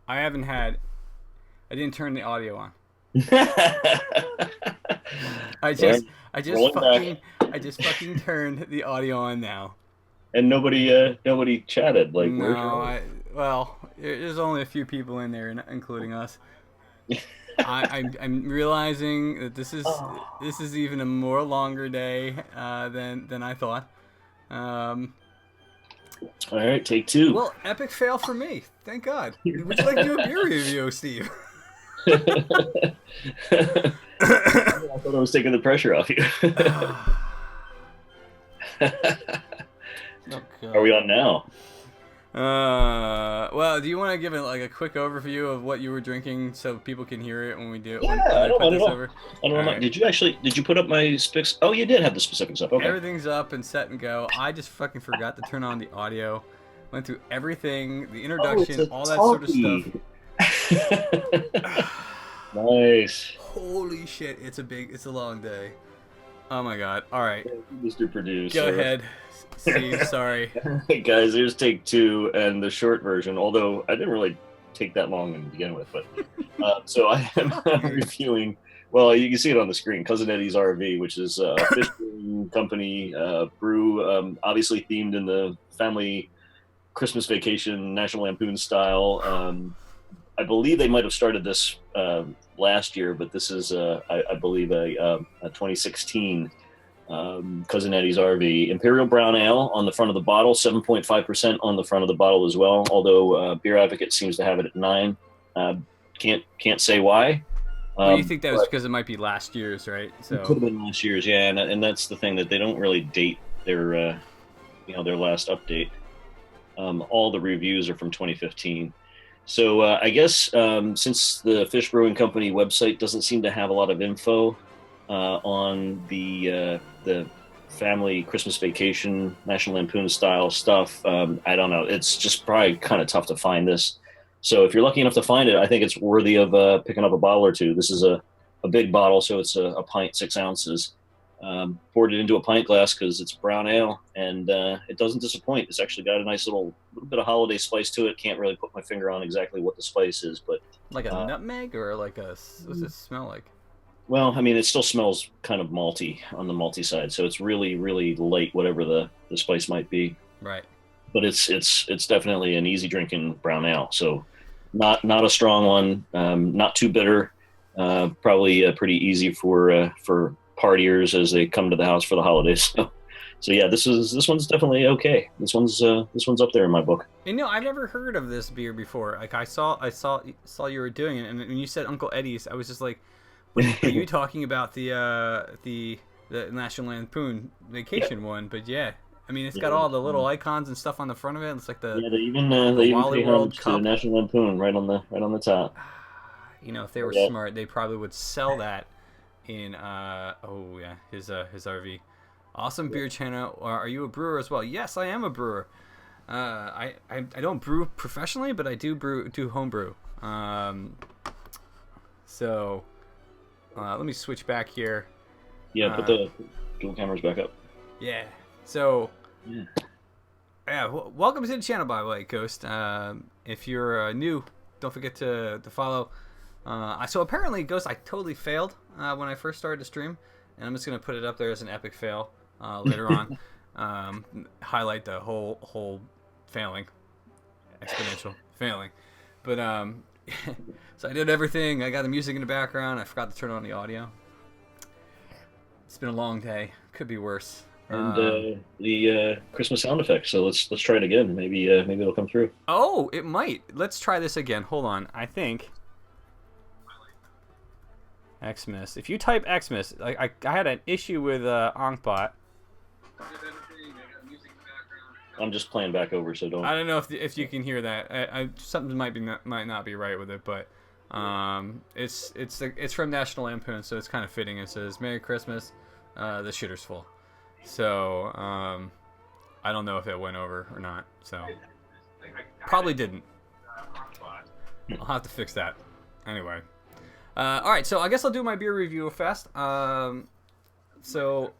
I haven't had. I didn't turn the audio on. I Well, just, I just rolling back, fucking, I just fucking turned the audio on now. and nobody chatted. Like, where's your No, well, there's only a few people in there, including us. host? I'm realizing that Oh. this is even a more longer day than I thought. Um, All right, take two. well, epic fail for me. Thank God. Would you like to do a beer review, Steve? I thought I was taking the pressure off you. Oh Are we God. on now? Well, do you want to give it like a quick overview of what you were drinking so people can hear it when we do it Yeah, when I I don't put mind at this all. over? I All don't mind. right. Did you put up my specs? Oh, you did have the specifics up. Okay. Everything's up and set and go. I just fucking forgot to turn on the audio. Went through everything, the Oh, it's introduction, a all that sort of stuff. talkie. Nice. Holy shit, it's a long day. Oh my God. All right. Thank you, Mr. Go Producer. ahead, Steve. Sorry. Hey guys, here's take two and the short version. Although I didn't really take that long to begin with, but so I am Fuck you. reviewing. Well, you can see it on the screen. Cousin Eddie's RV, which is a fish brewing company, brew, obviously themed in the family Christmas vacation, National Lampoon style. I believe they might have started this last year, but this is, I believe, a 2016 Cousin Eddie's RV. Imperial Brown Ale on the front of the bottle, 7.5% on the front of the bottle as well. Although Beer Advocate seems to have it at 9. Uh, can't say why. Well, you think that was But because it might be last year's, right? it could So, have been last year's, yeah, and that's the thing that they don't really date their their last update. All the reviews are from 2015. So I guess since the Fish Brewing Company website doesn't seem to have a lot of info on the family Christmas vacation National Lampoon style stuff, I don't know. It's just probably kind of tough to find this. So if you're lucky enough to find it, I think it's worthy of picking up a bottle or two. This is a big bottle, so it's a pint 6 ounces. Poured it into a pint glass because it's brown ale, and it doesn't disappoint. It's actually got a nice little bit of holiday spice to it. Can't really put my finger on exactly what the spice is, but like a uh, nutmeg or like a what's it smell like? well, I mean, it still smells kind of malty on the malty side, so it's really really light, whatever the spice might be. Right. But it's definitely an easy drinking brown ale. So not a strong one, not too bitter. Probably pretty easy for partiers as they come to the house for the holidays. So yeah, this one's definitely okay. This one's up there in my book. You know, I've never heard of this beer before. Like I saw you were doing it, and when you said Uncle Eddie's, I was just like, "Wait, are you talking about the National Lampoon Yeah, Vacation one?" But yeah, I mean, it's got yeah, all the little icons and stuff on the front of it. It's like yeah. the They even Wally pay World homage to Cup. National Lampoon right on the top. You know, if they were Yeah, smart, they probably would sell that in oh yeah, his RV. Awesome beer channel. Are you a brewer as well? Yes, I am a brewer. I don't brew professionally, but I do home brew. So let me switch back here. yeah. Put Uh, the dual cameras back up. yeah. So Yeah. yeah, welcome to the channel, by the way, Ghost. If you're new, don't forget to follow. So apparently, Ghost, I totally failed when I first started to stream, and I'm just gonna put it up there as an epic fail later on. Highlight the whole failing, exponential failing. But so I did everything. I got the music in the background. I forgot to turn on the audio. It's been a long day. Could be worse. And the Christmas sound effects. So let's try it again. Maybe it'll come through. Oh, it might. Let's try this again. Hold on. I think Xmas. If you type Xmas, I had an issue with Onkbot. I'm just playing back over, so don't. I don't know if you can hear that. Something might not be right with it, but it's from National Lampoon, so it's kind of fitting. It says Merry Christmas, the shitter's full. So I don't know if it went over or not. So probably didn't. I'll have to fix that. Anyway, all right. So I guess I'll do my beer review fast. So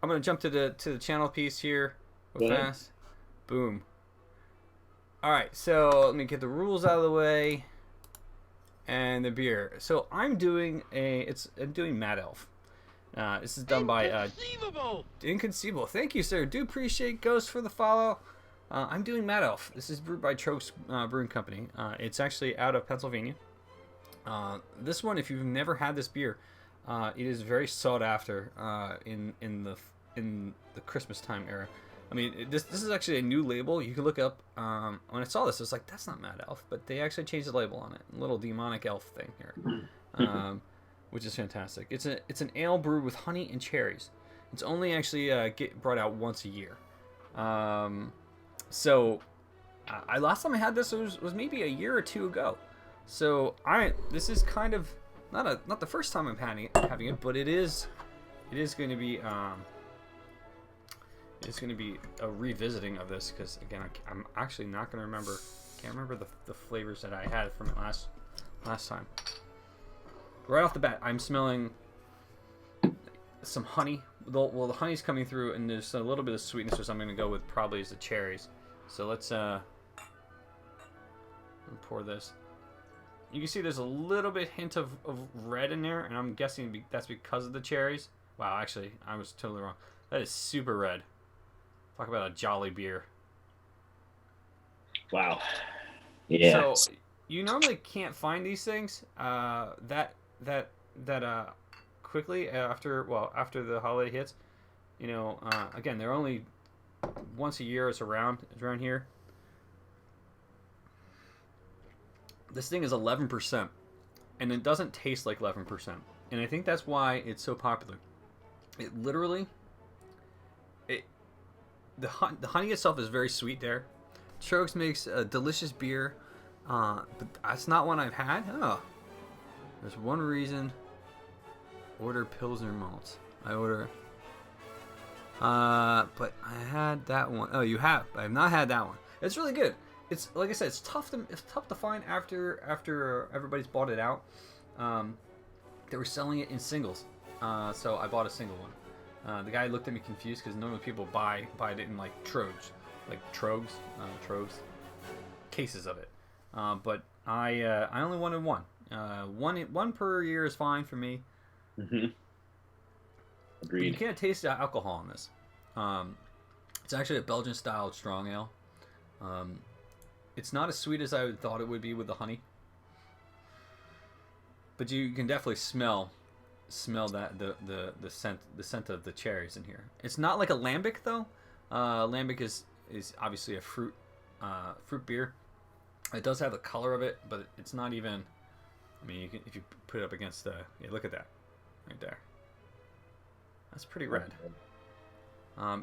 I'm gonna jump to the channel piece here real Go ahead. fast. Boom. All right, so let me get the rules out of the way. and the beer. So I'm doing Mad Elf. This is done by Inconceivable. Thank you, sir. Do appreciate Ghost for the follow. I'm doing Mad Elf. This is brewed by Trogs Brewing Company. It's actually out of Pennsylvania. This one, if you've never had this beer, it is very sought after in the Christmas time era. I mean, this is actually a new label. You can look up. When I saw this, I was like, that's not Mad Elf, but they actually changed the label on it. A little demonic elf thing here, which is fantastic. It's an ale brewed with honey and cherries. It's only actually get brought out once a year. So, last time I had this was maybe a year or two ago. So this is kind of not the first time I'm having it, but it is going to be it's going to be a revisiting of this, because again I'm actually not going to remember. Can't remember the flavors that I had from it last time. Right off the bat, I'm smelling some honey. Well, the honey's coming through, and there's a little bit of sweetness, which I'm going to go with probably is the cherries. So let's pour this. You can see there's a little bit hint of red in there, and I'm guessing that's because of the cherries. Wow, actually, I was totally wrong. That is super red. Talk about a jolly beer. Wow. Yeah. So you normally can't find these things that quickly after the holiday hits. You know, again, they're only once a year. It's around here. This thing is 11%, and it doesn't taste like 11%, and I think that's why it's so popular. It literally, the honey itself is very sweet there. Trogs makes a delicious beer, but that's not one I've had. Oh, there's one reason. Order Pilsner malts. I order. But I had that one. Oh, you have. I have not had that one. It's really good. It's like I said. It's tough to find after everybody's bought it out. They were selling it in singles, so I bought a single one. The guy looked at me confused because normally people buy it in like trogs, cases of it. But I only wanted one. One per year is fine for me. Mm-hmm. Agreed. You can't taste the alcohol in this. It's actually a Belgian style strong ale. It's not as sweet as I thought it would be with the honey, but you can definitely smell that the scent of the cherries in here. It's not like a lambic though. Lambic is obviously a fruit beer. It does have the color of it, but it's not even. I mean, if you put it up against look at that right there. That's pretty red.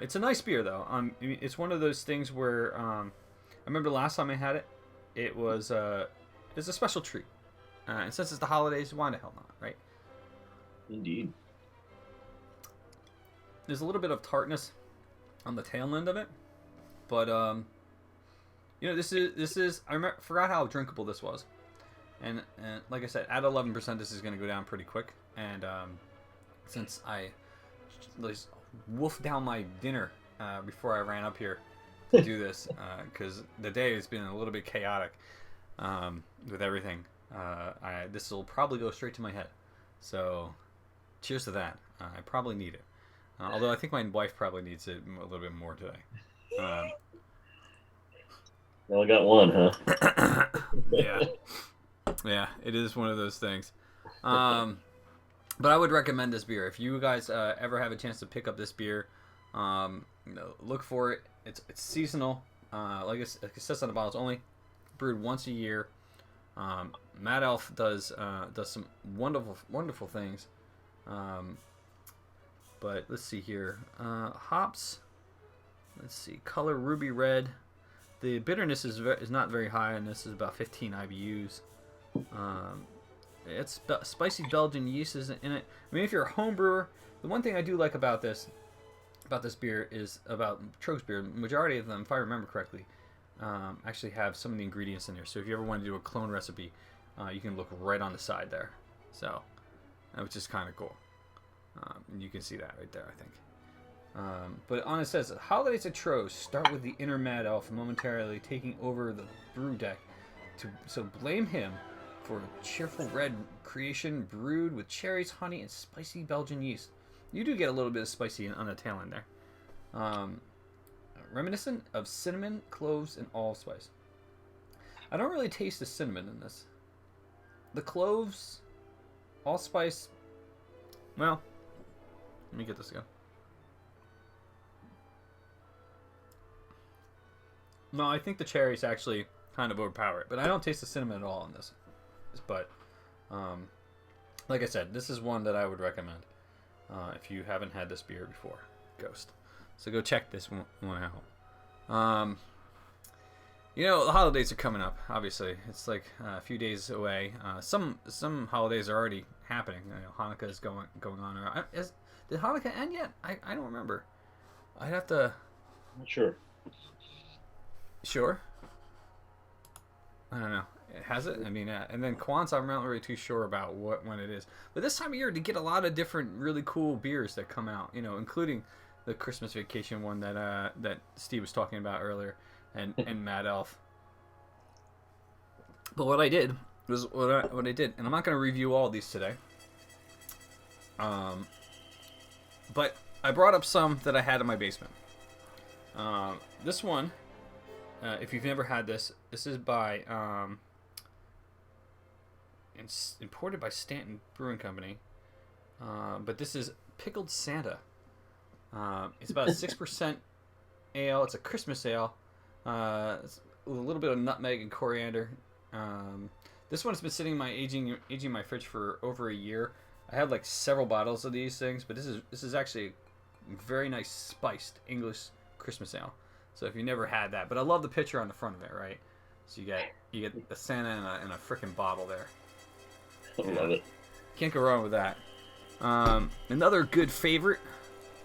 It's a nice beer though. It's one of those things where I remember the last time I had it, it was a special treat. And since it's the holidays, why the hell not, right? Indeed. There's a little bit of tartness on the tail end of it, but this is I forgot how drinkable this was, and like I said, at 11%, this is going to go down pretty quick. And since I just wolfed down my dinner before I ran up here to do this, because the day has been a little bit chaotic with everything. This will probably go straight to my head. So, cheers to that. I probably need it. Although I think my wife probably needs it a little bit more today. Well, I got one, huh? Yeah, it is one of those things. But I would recommend this beer if you guys ever have a chance to pick up this beer. Look for it. It's seasonal. Like it says on the bottle, it's only brewed once a year. Mad Elf does some wonderful things. But let's see here. Hops. Let's see. Color ruby red. The bitterness is not very high, and this is about 15 IBUs. It's spicy Belgian yeast is in it. I mean, if you're a home brewer, the one thing I do like about this beer is about Trogs beer. The majority of them, if I remember correctly, actually have some of the ingredients in there. So if you ever want to do a clone recipe, you can look right on the side there. So, which is kind of cool. You can see that right there, I think. But on it says, holidays at Trogs start with the inner Mad Elf momentarily taking over the brew deck. So blame him for a cheerful red creation brewed with cherries, honey, and spicy Belgian yeast. You do get a little bit of spicy on the tail end there. Reminiscent of cinnamon, cloves, and allspice. I don't really taste the cinnamon in this. The cloves, allspice. Well, let me get this again. No, I think the cherries actually kind of overpower it, but I don't taste the cinnamon at all in this. But, like I said, this is one that I would recommend if you haven't had this beer before, Ghost. So go check this one out. You know, the holidays are coming up. Obviously, it's like a few days away. Some holidays are already happening. You know, Hanukkah is going on. Did Hanukkah end yet? I don't remember. I'd have to. Not sure. Sure. I don't know. Has it? I mean, and then Kwanzaa, I'm not really too sure about when it is. But this time of year, to get a lot of different, really cool beers that come out. You know, including the Christmas Vacation one that Steve was talking about earlier, and Mad Elf. But what I did was what I did, and I'm not going to review all these today. But I brought up some that I had in my basement. This one, if you've never had this is by imported by Stanton Brewing Company. But this is Pickled Santa. It's about a 6% ale. It's a Christmas ale. It's with a little bit of nutmeg and coriander. This one's been sitting in my aging my fridge for over a year. I have like several bottles of these things, but this is actually a very nice spiced English Christmas ale. So if you never had that, but I love the picture on the front of it, right? So you get the Santa in a freaking bottle there. I love it. Can't go wrong with that. Another good favorite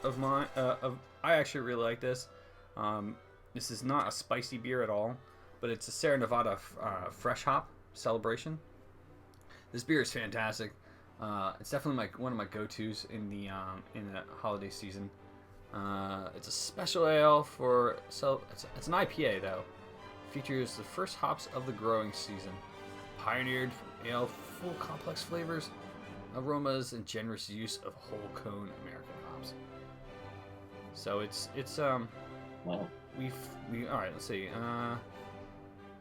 of mine. I actually really like this. This is not a spicy beer at all, but it's a Sierra Nevada fresh hop celebration. This beer is fantastic. It's definitely one of my go-tos in the holiday season. It's a special ale it's an IPA though. Features the first hops of the growing season. Pioneered ale, full complex flavors, aromas, and generous use of whole cone American hops. So it's Wow. we all right. Let's see.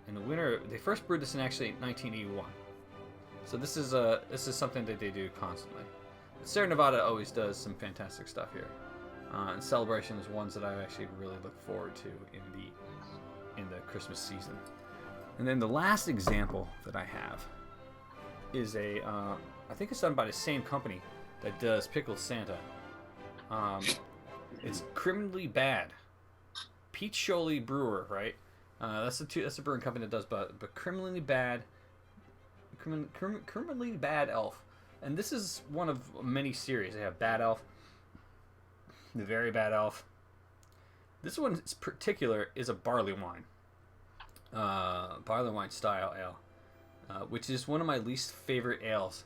In the winter, they first brewed this in actually 1981. So this is something that they do constantly. But Sierra Nevada always does some fantastic stuff here. And Celebration is ones that I actually really look forward to in the Christmas season. And then the last example that I have is I think it's done by the same company that does Pickled Santa. It's Criminally Bad. Pete Sholey Brewer, right? That's the brewing company that does, but Criminally Bad Elf. And this is one of many series. They have Bad Elf, the Very Bad Elf. This one in particular is a barley wine style ale, which is one of my least favorite ales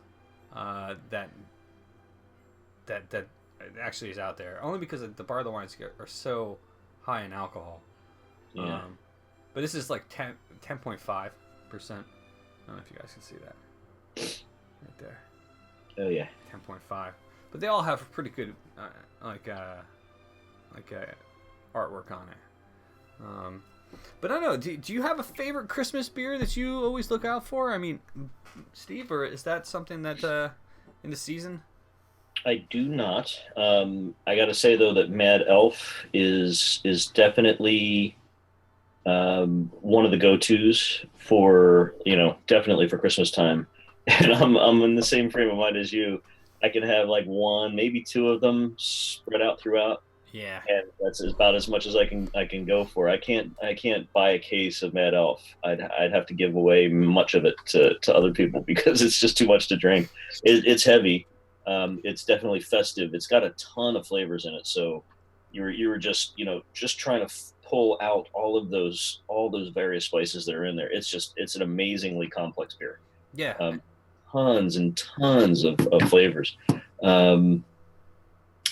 that actually is out there. Only because the barley wines are so high in alcohol. Yeah. But this is like 10.5%. I don't know if you guys can see that right there. Oh yeah. 10.5. But they all have pretty good artwork on it. But I don't know. Do you have a favorite Christmas beer that you always look out for? I mean, Steve, or is that something that in the season? I do not. I got to say though that Mad Elf is definitely one of the go-tos for definitely for Christmas time. And I'm in the same frame of mind as you. I can have like one, maybe two of them spread out throughout. Yeah. And that's about as much as I can go for. I can't buy a case of Mad Elf. I'd have to give away much of it to other people because it's just too much to drink. It's heavy. It's definitely festive. It's got a ton of flavors in it. So you were just trying to pull out all those various spices that are in there. It's an amazingly complex beer. Yeah. Tons and tons of flavors. Sorry,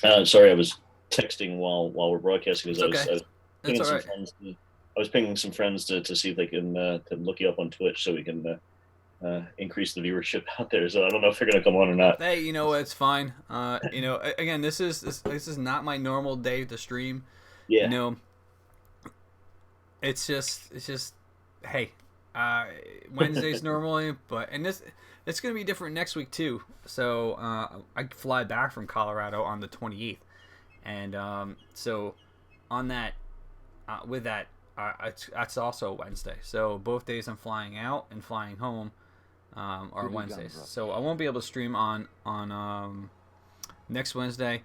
I was texting while we're broadcasting because I was pinging some friends. I was pinging some friends to see if they can look you up on Twitch so we can increase the viewership out there. So I don't know if they're going to come on or not. Hey, you know what? It's fine. Again, this is not my normal day to stream. You Yeah. know, it's just hey, uh, Wednesdays normally, but and this it's gonna be different next week too. So I fly back from Colorado on the 28th, and so on that with that that's also Wednesday. So both days I'm flying out and flying home are Wednesdays. So I won't be able to stream on next Wednesday.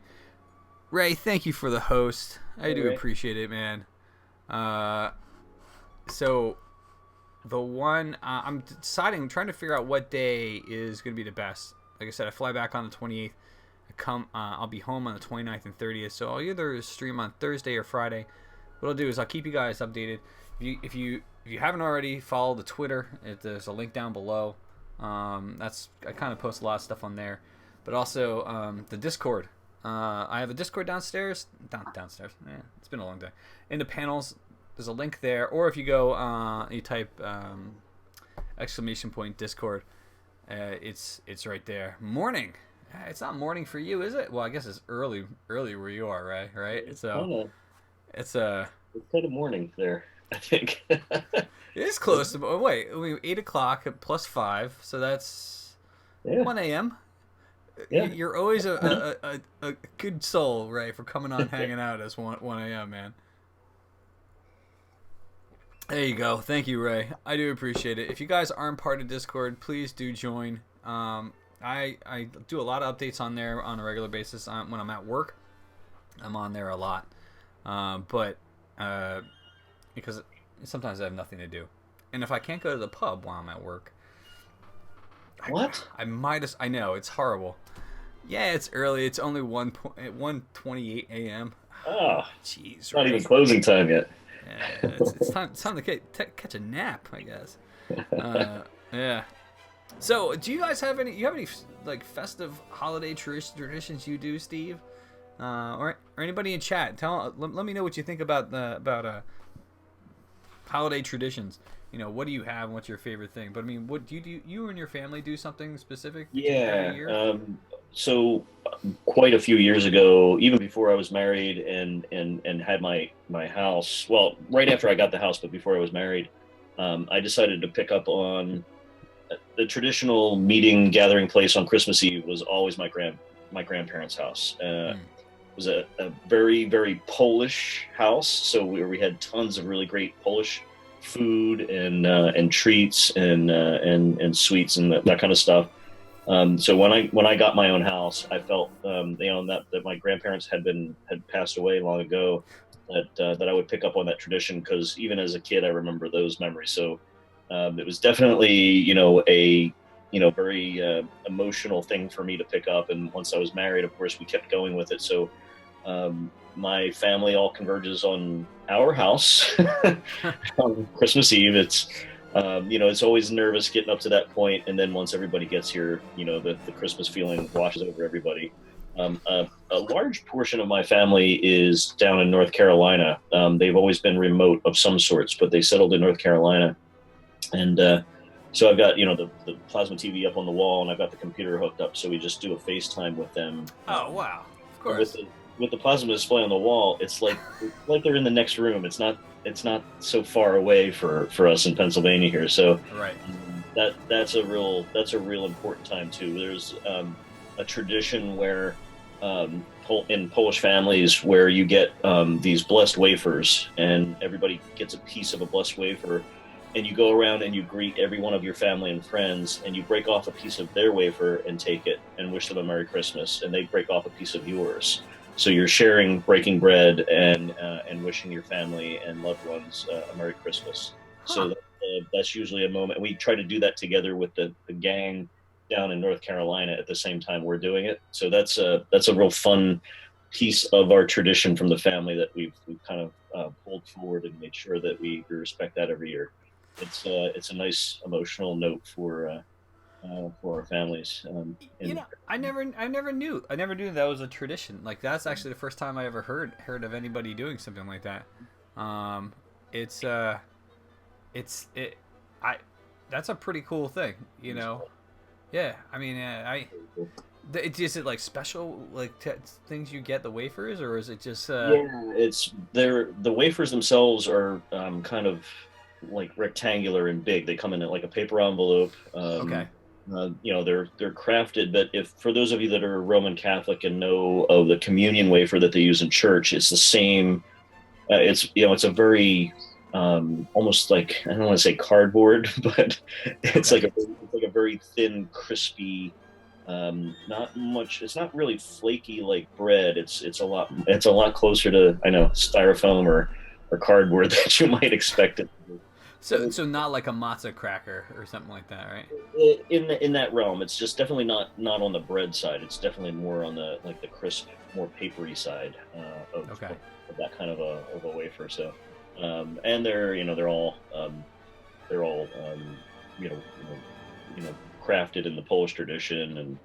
Ray, thank you for the host. I do appreciate it, man. So the one I'm deciding, trying to figure out what day is going to be the best. Like I said, I fly back on the 28th. I'll be home on the 29th and 30th. So I'll either stream on Thursday or Friday. What I'll do is I'll keep you guys updated. If you haven't already, follow the Twitter. There's a link down below. I kind of post a lot of stuff on there, but also the Discord. I have a Discord downstairs. Downstairs. It's been a long day. In the panels, there's a link there, or if you go, you type ! Discord. It's right there. Morning. It's not morning for you, is it? Well, I guess it's early where you are, right? Right. So it's kind of morning there, I think. It is close to. Oh, wait, 8 o'clock plus 5, so that's 1 a.m. Yeah. You're always a good soul, Ray, for coming on hanging out as 1 a.m. man. There you go. Thank you, Ray. I do appreciate it. If you guys aren't part of Discord, please do join. I do a lot of updates on there on a regular basis. When I'm at work, I'm on there a lot. But because sometimes I have nothing to do, and if I can't go to the pub while I'm at work, I might. I know it's horrible. Yeah, it's early. It's only 1:28 a.m. Oh, jeez, not even closing time yet. Yeah, it's time to catch a nap, I guess. Yeah. So, do you guys have any? You have any like festive holiday traditions you do, Steve? Or anybody in chat? Let me know what you think about holiday traditions. You know, what do you have and what's your favorite thing? But I mean, what do you and your family do something specific every year? So quite a few years ago, even before I was married and had my house, well, right after I got the house, but before I was married, I decided to pick up on the traditional meeting gathering place on Christmas Eve was always my grandparents' house. It was a very, very Polish house. So we had tons of really great Polish food and treats and sweets and that kind of stuff. So when I got my own house, I felt that my grandparents had passed away long ago. That I would pick up on that tradition because even as a kid, I remember those memories. So it was definitely a very emotional thing for me to pick up. And once I was married, of course, we kept going with it. So my family all converges on our house on Christmas Eve. It's always nervous getting up to that point, and then once everybody gets here, the Christmas feeling washes over everybody. A large portion of my family is down in North Carolina. They've always been remote of some sorts, but they settled in North Carolina, and so I've got the plasma TV up on the wall, and I've got the computer hooked up, so we just do a FaceTime with them. Oh wow! Of course. With the plasma display on the wall, it's like they're in the next room. It's not so far away for us in Pennsylvania here. So right. That's a real important time too. There's a tradition where in Polish families where you get these blessed wafers, and everybody gets a piece of a blessed wafer, and you go around and you greet every one of your family and friends, and you break off a piece of their wafer and take it and wish them a Merry Christmas, and they break off a piece of yours. So you're sharing, breaking bread, and wishing your family and loved ones a Merry Christmas. Huh. So that's usually a moment. We try to do that together with the gang down in North Carolina at the same time we're doing it. So that's a real fun piece of our tradition from the family that we've kind of pulled forward and made sure that we respect that every year. It's a nice emotional note for our families. I never knew that was a tradition. Like that's actually the first time I ever heard of anybody doing something like that. that's a pretty cool thing, you know. Yeah, I mean, is it like special like things you get the wafers, or is it just? Yeah, the wafers themselves are kind of like rectangular and big. They come in like a paper envelope. Okay. They're crafted, but if for those of you that are Roman Catholic and know of the communion wafer that they use in church, it's the same. It's a very almost like, I don't want to say cardboard, but Okay. it's like a very thin, crispy. Not much. It's not really flaky like bread. It's a lot closer to, I know, styrofoam or cardboard that you might expect it to be. So not like a matzah cracker or something like that, right? In that realm, it's just definitely not on the bread side. It's definitely more on the like the crisp, more papery side Okay. of that kind of a wafer. So, and they're all you know, you know crafted in the Polish tradition and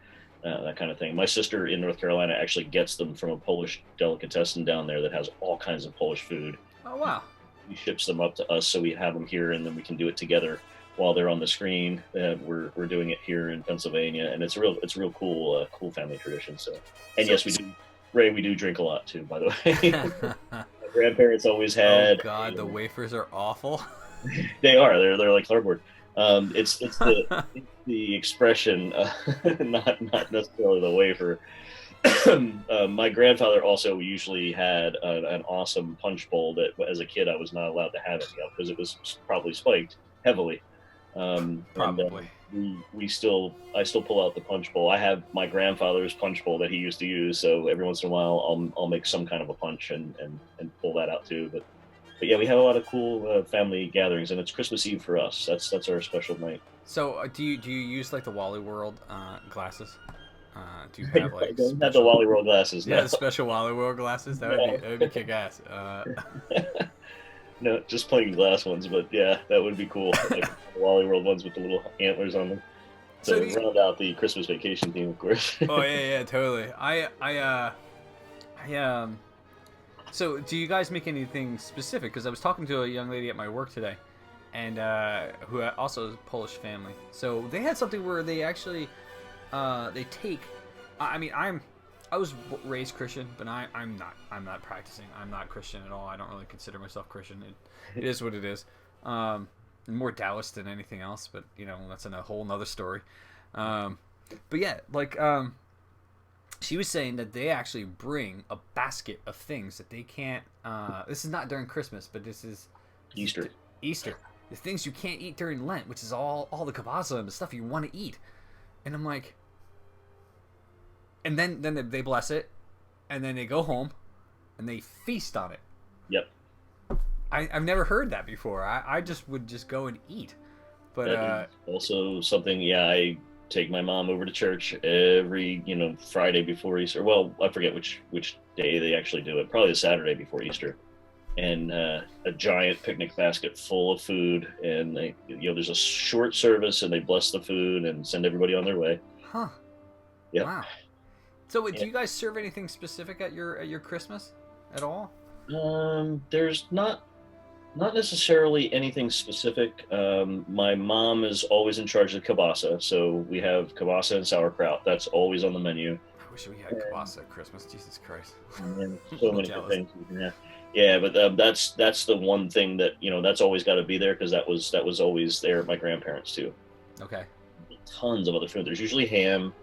that kind of thing. My sister in North Carolina actually gets them from a Polish delicatessen down there that has all kinds of Polish food. Oh wow. He ships them up to us, so we have them here, and then we can do it together while they're on the screen. We're doing it here in Pennsylvania, and it's a real cool family tradition. So, and yes, we do. Ray, we do drink a lot too, by the way. My grandparents always had. Oh God, the wafers are awful. They are. They're like cardboard. It's the expression, not necessarily the wafer. My grandfather also usually had an awesome punch bowl that, as a kid, I was not allowed to have it because it was probably spiked heavily. Probably. And I still pull out the punch bowl. I have my grandfather's punch bowl that he used to use, so every once in a while I'll make some kind of a punch and pull that out too. But yeah, we have a lot of cool family gatherings, and it's Christmas Eve for us. That's our special night. So do you use like the Wally World glasses? Do you have I like don't have the Wally World glasses. yeah, No. the special Wally World glasses? That would be kick ass. No, just plain glass ones, but yeah, that would be cool. Like the Wally World ones with the little antlers on them So to round out the Christmas vacation theme, of course. oh yeah, totally. So do you guys make anything specific? Because I was talking to a young lady at my work today, and who also is a Polish family. So they had something where they actually they take. I mean, I was raised Christian, but I'm not practicing. I'm not Christian at all. I don't really consider myself Christian. It is what it is. More Taoist than anything else, but you know that's a whole nother story. But yeah, like she was saying that they actually bring a basket of things that they can't. This is not during Christmas, but this is Easter. Easter. The things you can't eat during Lent, which is all the kielbasa and the stuff you want to eat. And I'm like, and then they bless it, and then they go home, and they feast on it. Yep. I've never heard that before. I just would just go and eat. But That is also something. Yeah, I take my mom over to church every Friday before Easter. Well, I forget which day they actually do it. Probably the Saturday before Easter. And a giant picnic basket full of food, and they, there's a short service, and they bless the food and send everybody on their way. Huh. Yep. Wow. So, do you guys serve anything specific at your Christmas at all? There's not necessarily anything specific. My mom is always in charge of kielbasa, so we have kielbasa and sauerkraut. That's always on the menu. I wish we had kielbasa at Christmas. Jesus Christ. And so many good things we can have. Yeah, but that's the one thing that that's always got to be there, because that was always there at my grandparents too. Okay. Tons of other food. There's usually ham,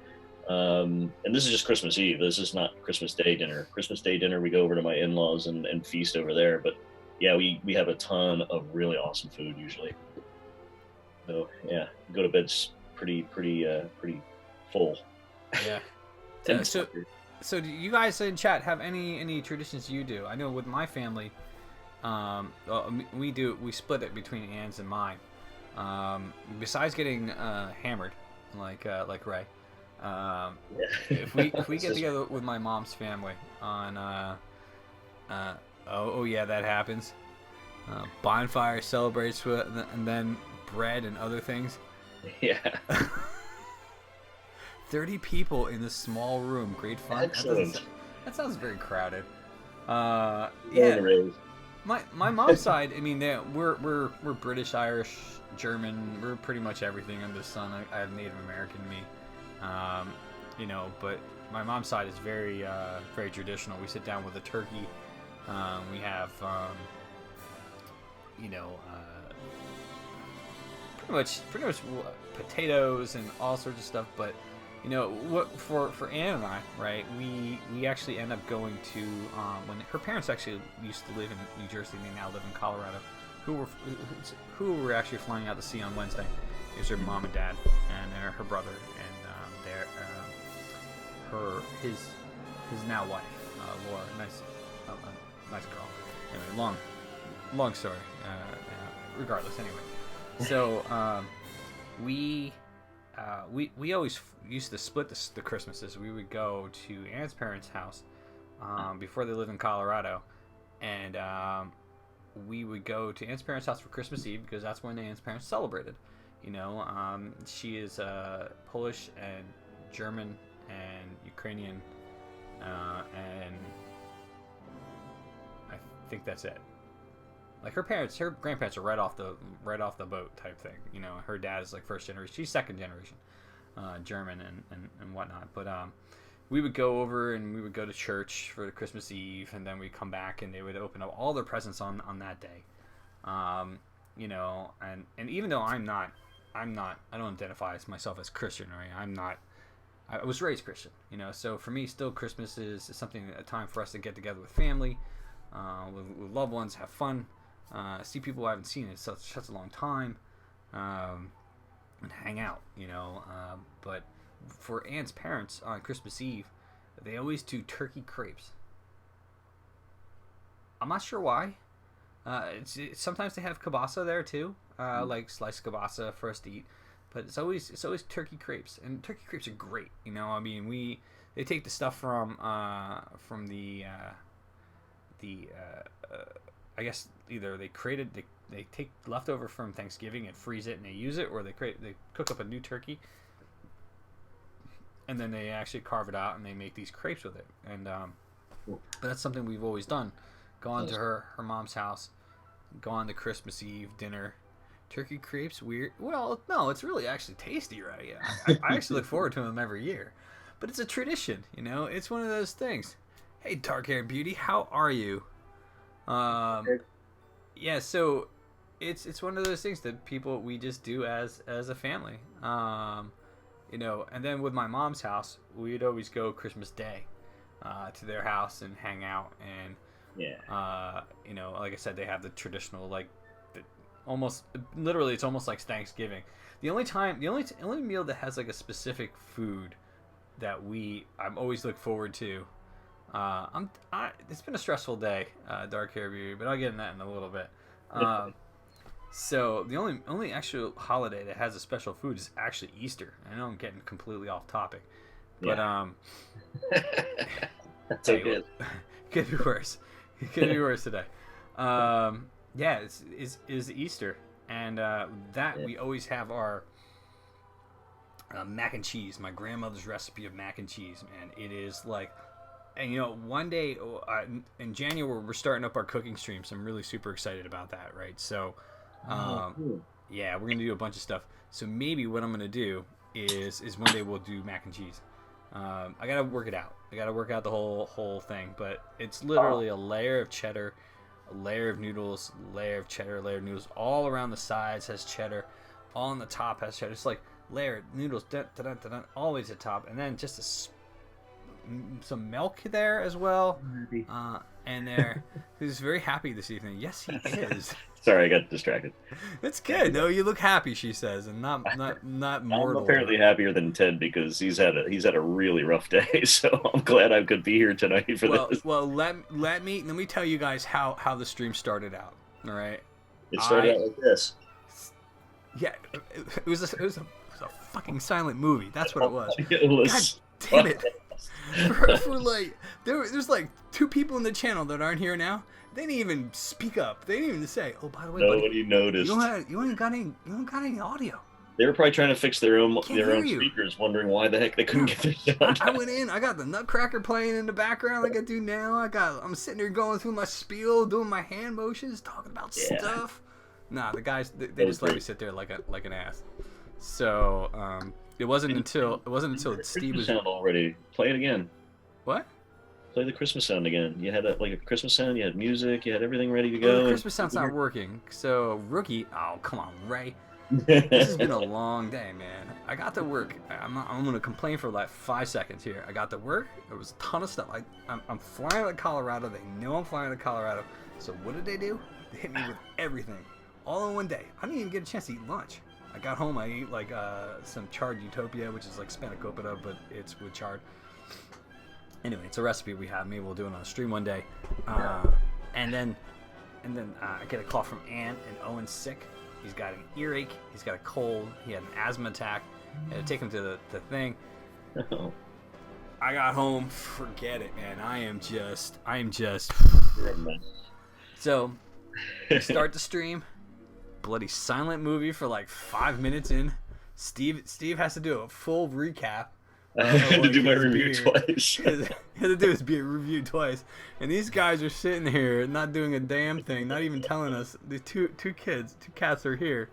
and this is just Christmas Eve. This is not Christmas Day dinner. Christmas Day dinner, we go over to my in-laws and feast over there. But yeah, we have a ton of really awesome food usually. So yeah, go to bed pretty full. Yeah. So do you guys in chat have any traditions you do? I know with my family, we split it between Ann's and mine. Besides getting hammered, like Ray, if we get together with my mom's family on oh yeah, that happens. Bonfire celebrates with, and then bread and other things. Yeah. 30 people in this small room. Great fun. Excellent. That sounds very crowded. Yeah. my mom's side, I mean, we're British, Irish, German. We're pretty much everything under the sun. I have Native American in me, you know. But my mom's side is very very traditional. We sit down with a turkey. We have you know, pretty much potatoes and all sorts of stuff. But you know, what for Anne and I, right? We actually end up going to when her parents actually used to live in New Jersey, and they now live in Colorado. Who were actually flying out to see on Wednesday? It was her mom and dad and her brother and his now wife, Laura. Nice girl. Anyway, long story. Regardless, anyway. So we always used to split the Christmases. We would go to Anne's parents' house before they lived in Colorado, and we would go to Anne's parents' house for Christmas Eve because that's when Anne's parents celebrated. You know, she is Polish and German and Ukrainian, and I think that's it. Like her grandparents are right off the boat type thing. You know, her dad is like first generation. She's second generation, German and whatnot. But we would go over and we would go to church for Christmas Eve, and then we'd come back and they would open up all their presents on that day. You know, and even though I don't identify myself as Christian, right? I was raised Christian, you know. So for me, still Christmas is something, a time for us to get together with family, with loved ones, have fun. See people I haven't seen in such a long time, and hang out, you know. But for Anne's parents on Christmas Eve, they always do turkey crepes. I'm not sure why. Sometimes they have kielbasa there too, like sliced kielbasa for us to eat. But it's always turkey crepes, and turkey crepes are great. You know, I mean, they take the stuff from the I guess either they take leftover from Thanksgiving and freeze it and they use it, or they cook up a new turkey and then they actually carve it out and they make these crepes with it. And but that's something we've always done. Gone to her mom's house, gone to Christmas Eve dinner. Turkey crepes, weird. Well, no, it's really actually tasty, right? Yeah, I actually look forward to them every year. But it's a tradition, you know. It's one of those things. Hey, dark-haired beauty, how are you? Yeah, so it's one of those things that we just do as a family. You know, and then with my mom's house, we'd always go Christmas Day to their house and hang out. And you know, like I said, they have the traditional, like, it's almost like Thanksgiving. The only meal that has like a specific food that I'm always look forward to. It's been a stressful day, dark hair beauty, but I'll get in that in a little bit. So the only actual holiday that has a special food is actually Easter. I know I'm getting completely off topic, but that's so good. Could be worse. It could be worse today. Yeah, is Easter, and we always have our mac and cheese. My grandmother's recipe of mac and cheese, man. It is like, and you know, one day in January we're starting up our cooking stream, so I'm really super excited about that. Right, so yeah, we're gonna do a bunch of stuff. So maybe what I'm gonna do is one day we'll do mac and cheese. I gotta work it out. I gotta work out the whole thing, but it's literally a layer of cheddar, a layer of noodles, layer of cheddar, layer of noodles. All around the sides has cheddar. All on the top has cheddar. It's like layered noodles, always at the top, and then just some milk there as well. And he's very happy this evening. Yes, he is. Sorry, I got distracted. It's good. No, you look happy, she says, and not mortal. I'm apparently happier than Ted because he's had a really rough day. So I'm glad I could be here tonight for this. Well, let me tell you guys how the stream started out. All right. It started out like this. Yeah, it was a fucking silent movie. That's what it was. God damn it. For like, there's like 2 people in the channel that aren't here now. They didn't even speak up. They didn't even say, "Oh, by the way, nobody noticed. You ain't got any audio." They were probably trying to fix their own Can't hear you. speakers, wondering why the heck they couldn't get their sound. I went in. I got the Nutcracker playing in the background like I do now. I'm sitting there going through my spiel, doing my hand motions, talking about stuff. Nah, the guys they just let me sit there like an ass. So it wasn't until Steve was sound already. Play it again. What? Play the Christmas sound again. You had a Christmas sound. You had music. You had everything ready to go. The Christmas sound's not working. So rookie. Oh come on, Ray. This has been a long day, man. I got to work. I'm gonna complain for like 5 seconds here. I got to work. There was a ton of stuff. I'm flying to Colorado. They know I'm flying to Colorado. So what did they do? They hit me with everything, all in one day. I didn't even get a chance to eat lunch. I got home. I ate like some charred utopia, which is like spanakopita, but it's with chard. Anyway, it's a recipe we have. Maybe we'll do it on a stream one day. And then I get a call from Ann, and Owen's sick. He's got an earache. He's got a cold. He had an asthma attack. I had to take him to the thing. I got home. Forget it, man. I am just. So, we start the stream. Bloody silent movie for like 5 minutes in. Steve has to do a full recap. I had to do my review twice. He had to do his beer review twice, and these guys are sitting here not doing a damn thing, not even telling us. The two cats are here.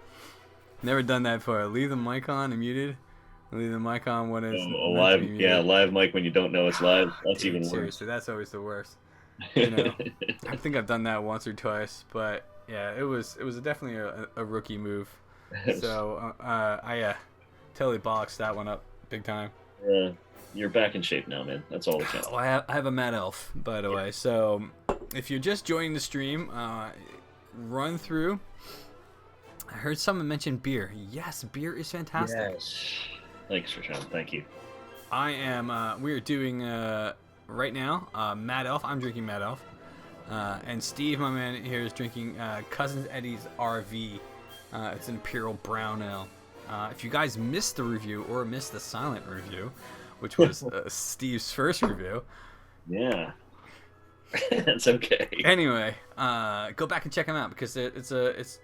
Never done that before. Leave the mic on and muted. Leave the mic on when it's live mic when you don't know it's live. That's even worse. Seriously, that's always the worst. You know, I think I've done that once or twice, but yeah, it was definitely a rookie move. So I totally boxed that one up big time. You're back in shape now, man. That's all that counts. Oh, I have a Mad Elf, by the way. So if you're just joining the stream, run through. I heard someone mention beer. Yes, beer is fantastic. Yes. Thanks, Rashawn. Thank you. I am. We are doing right now Mad Elf. I'm drinking Mad Elf, and Steve, my man here, is drinking Cousins Eddie's RV. It's an Imperial Brown Ale. If you guys missed the review or missed the silent review, which was Steve's first review, yeah, that's okay. Anyway, go back and check them out because the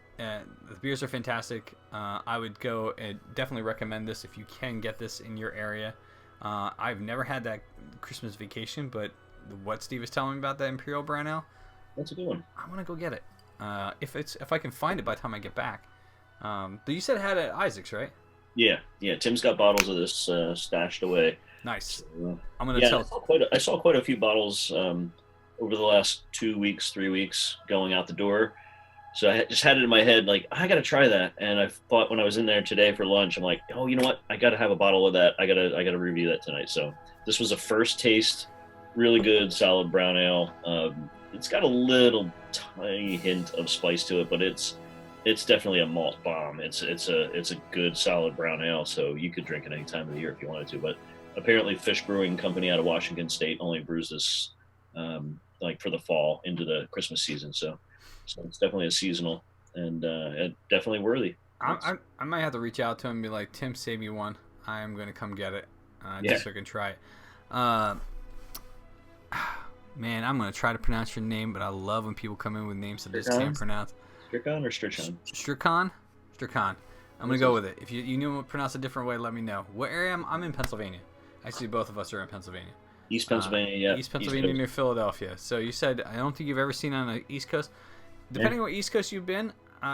beers are fantastic. I would go and definitely recommend this if you can get this in your area. I've never had that Christmas vacation, but what Steve is telling me about that Imperial Brown Ale, that's a good one. I want to go get it. If I can find it by the time I get back. But you said it had at Isaac's, right? Yeah. Tim's got bottles of this stashed away. Nice. So, I'm gonna tell. I saw quite a few bottles over the last 2 weeks, 3 weeks going out the door. So I just had it in my head, like I gotta try that. And I thought when I was in there today for lunch, I'm like, oh, you know what? I gotta have a bottle of that. I gotta review that tonight. So this was a first taste, really good, solid brown ale. It's got a little tiny hint of spice to it, but it's definitely a malt bomb. It's a good solid brown ale, so you could drink it any time of the year if you wanted to. But apparently, Fish Brewing Company out of Washington State only brews this like for the fall into the Christmas season. So it's definitely a seasonal and definitely worthy. I might have to reach out to him and be like, Tim, save me one. I am going to come get it just so I can try it. Man, I'm going to try to pronounce your name, but I love when people come in with names that I just can't pronounce. Stricon or Strichon? Stricon. I'm going to go with it. If you knew it pronounced a different way, let me know. What area I'm in Pennsylvania. Actually, both of us are in Pennsylvania. East Pennsylvania, yeah. East Pennsylvania near Philadelphia. So you said, I don't think you've ever seen on the East Coast. Depending on what East Coast you've been,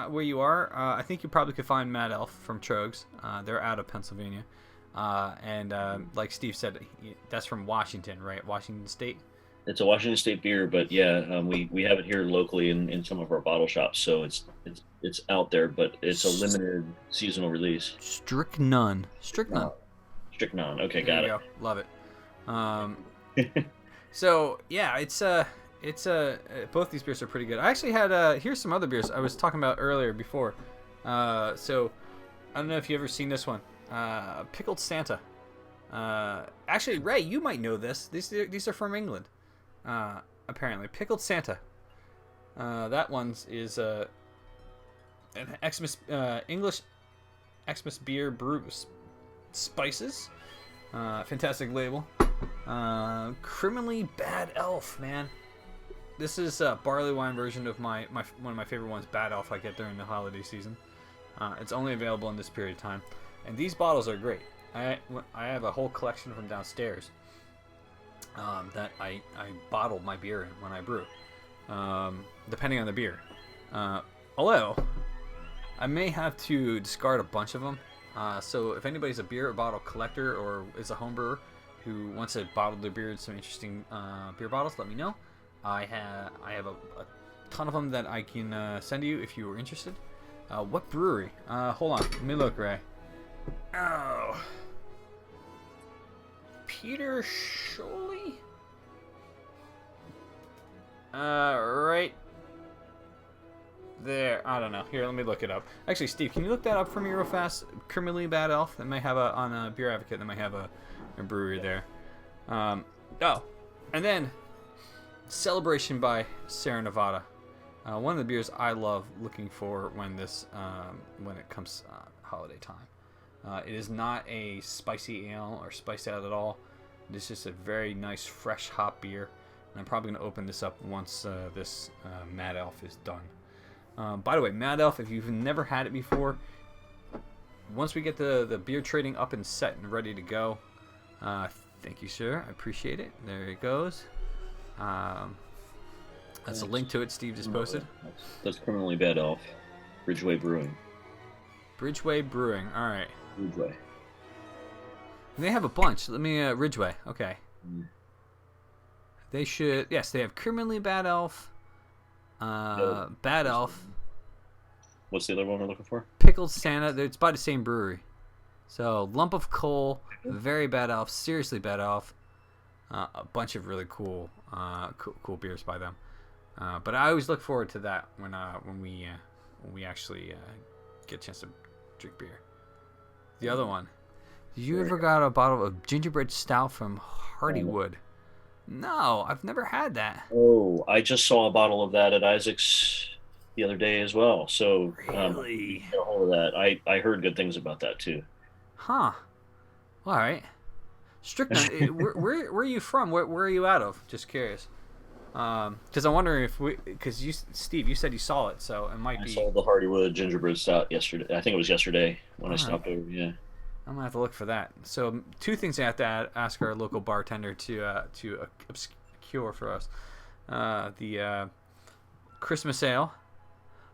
where you are, I think you probably could find Mad Elf from Trogs. They're out of Pennsylvania. And like Steve said, that's from Washington, right? Washington State? It's a Washington State beer, but yeah, we have it here locally in some of our bottle shops, so it's out there, but it's a limited seasonal release. Strychnine. Strychnine. Okay, There got you it. go. Love it. So yeah, it's both these beers are pretty good. I actually had here's some other beers I was talking about earlier before. So I don't know if you ever seen this one. Pickled Santa. Actually, Ray, you might know this. These are from England. Apparently, Pickled Santa. That one's is an Xmas English Xmas beer brews spices. Fantastic label. Criminally Bad Elf, man. This is a barley wine version of my one of my favorite ones, Bad Elf, I get during the holiday season. It's only available in this period of time, and these bottles are great. I have a whole collection of them downstairs that I bottle my beer in when I brew, depending on the beer. Although I may have to discard a bunch of them. So if anybody's a beer bottle collector or is a home brewer who wants to bottle their beer in some interesting beer bottles, let me know. I have a ton of them that I can send you if you were interested. What brewery? Hold on, let me look, Ray. Oh, Peter Scholey? Right there. I don't know. Here, let me look it up. Actually, Steve, can you look that up for me real fast? Criminally Bad Elf. That may have on a Beer Advocate. That might have a brewery there. Oh, and then Celebration by Sierra Nevada. One of the beers I love looking for when it comes holiday time. It is not a spicy ale or spiced out at all. It's just a very nice fresh hop beer. And I'm probably going to open this up once this Mad Elf is done. By the way, Mad Elf, if you've never had it before, once we get the beer trading up and set and ready to go, thank you, sir. I appreciate it. There it goes. That's a link to it Steve just posted. That's Criminally Bad Elf. Bridgeway Brewing. Bridgeway Brewing. All right. Ridgeway. They have a bunch. Let me Ridgeway. Okay. They should. Yes, they have Criminally Bad Elf. Bad Elf. What's the other one we're looking for? Pickled Santa. It's by the same brewery. So Lump of Coal, Very Bad Elf, Seriously Bad Elf. A bunch of really cool beers by them. But I always look forward to that when we actually get a chance to drink beer. The other one. You ever got a bottle of gingerbread stout from Hardywood? No, I've never had that. Oh, I just saw a bottle of that at Isaac's the other day as well. So Really? get a hold of that. I heard good things about that too. Huh. All right. Strickland, where are you from? Where are you out of? Just curious. Because I'm wondering because Steve, you said you saw it, so it might be. I saw the Hardywood gingerbread stout yesterday. I think it was yesterday when I stopped over. Yeah. I'm gonna have to look for that. So two things I have to ask our local bartender to obscure for us: the Christmas ale,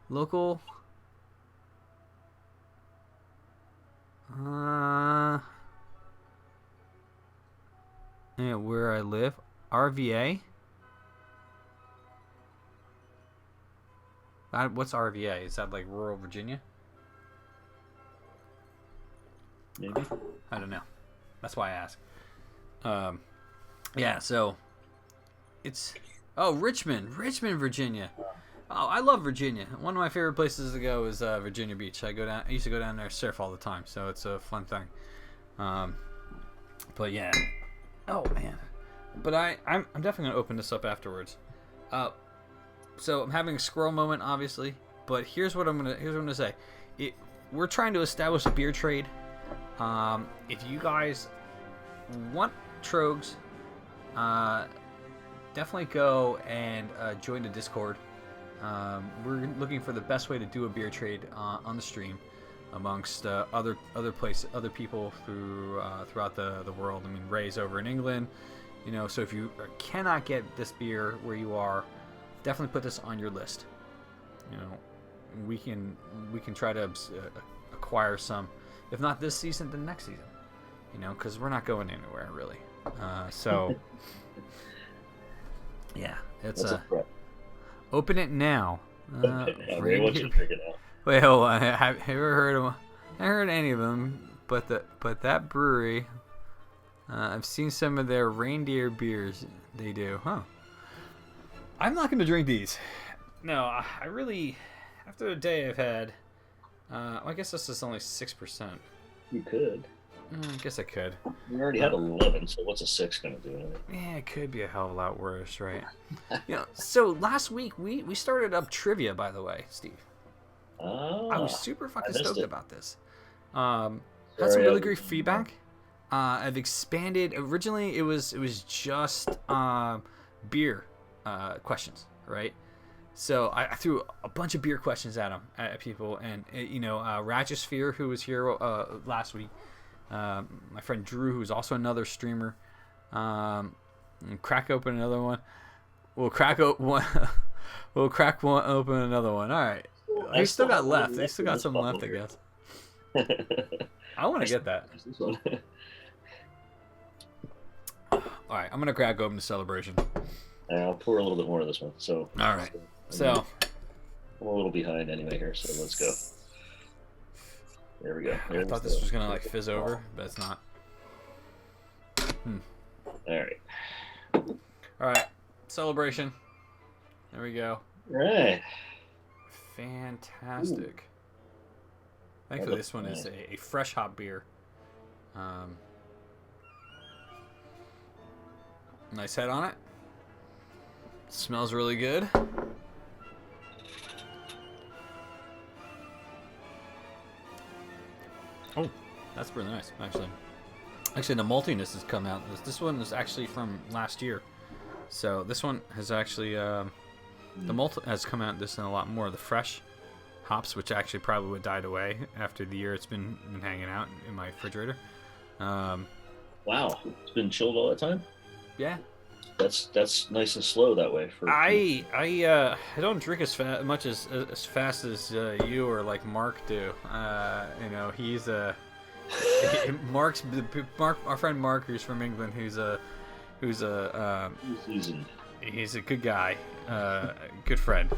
local. Yeah, where I live, RVA. What's RVA? Is that like rural Virginia? Maybe. I don't know. That's why I ask. Yeah, so it's Richmond, Virginia. Oh, I love Virginia. One of my favorite places to go is Virginia Beach. I used to go down there surf all the time, so it's a fun thing. But yeah. Oh man. But I'm definitely gonna open this up afterwards. So I'm having a squirrel moment, obviously. But here's what I'm gonna say. We're trying to establish a beer trade. If you guys want Trogs, definitely go and join the Discord. We're looking for the best way to do a beer trade on the stream amongst other people throughout the world. I mean, Ray's over in England, so if you cannot get this beer where you are, definitely put this on your list. We can try to acquire some. If not this season, then next season. Because we're not going anywhere, really. So, yeah. It's open it now. Ray, what's your pick it out? Wait, hold on. Have you ever heard of them? I heard any of them, but that brewery, I've seen some of their reindeer beers. They do, huh? I'm not going to drink these. No, I really, after the day I've had, I guess this is only 6%. You could. I guess I could. You already had 11, so what's a 6 going to do? Yeah, it could be a hell of a lot worse, right? So last week we started up trivia, by the way, Steve. I was super fucking stoked about this. Had some really great feedback. I've expanded. Originally, it was just beer questions, right? So I threw a bunch of beer questions at them, at people, and Ratchosphere, who was here last week, my friend Drew, who's also another streamer, crack open another one. We'll crack open one. We'll crack one open another one. All right. They still got left. They still got some left, I guess. I want to get that. All right, I'm gonna crack open the celebration. I'll pour a little bit more of this one. So. All right. So. I'm a little behind anyway here, so let's go. There we go. I thought this was gonna like fizz over, but it's not. All right. All right. Celebration. There we go. All right. Fantastic. Ooh. Thankfully, this one is a fresh hop beer. Nice head on it. Smells really good. Oh, that's pretty nice, actually. Actually, the maltiness has come out. This one is actually from last year. So this one has actually, the malt has come out this and a lot more of the fresh hops, which actually probably would died away after the year it's been hanging out in my refrigerator. Wow, it's been chilled all the time? Yeah. That's nice and slow that way. I don't drink as much as fast as you or like Mark do. He's our friend Mark, who's from England, he's a seasoned. He's a good guy, good friend,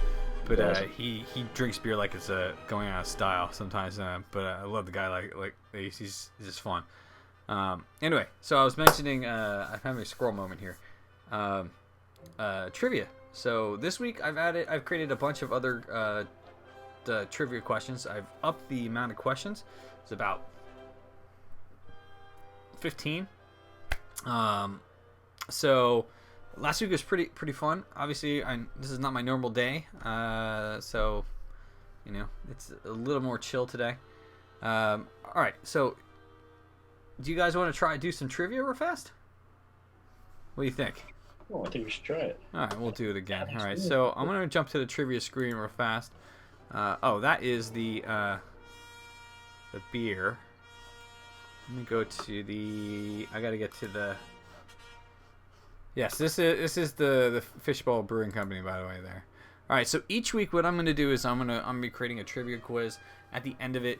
but he drinks beer like it's going out of style sometimes. But I love the guy, like he's just fun. Anyway, so I was mentioning I'm having a scroll moment here. Trivia. So this week I've created a bunch of other the trivia questions. I've upped the amount of questions. It's about 15. So last week was pretty fun. Obviously, this is not my normal day, so it's a little more chill today. All right, so do you guys want to do some trivia real fast? What do you think? Oh, I think we should try it. All right, we'll do it again. All right, so I'm gonna jump to the trivia screen real fast. That is the beer. Let me go to the. I gotta get to the. Yes, this is the Fishbowl Brewing Company, by the way. There. All right, so each week, what I'm gonna do is I'm gonna be creating a trivia quiz. At the end of it,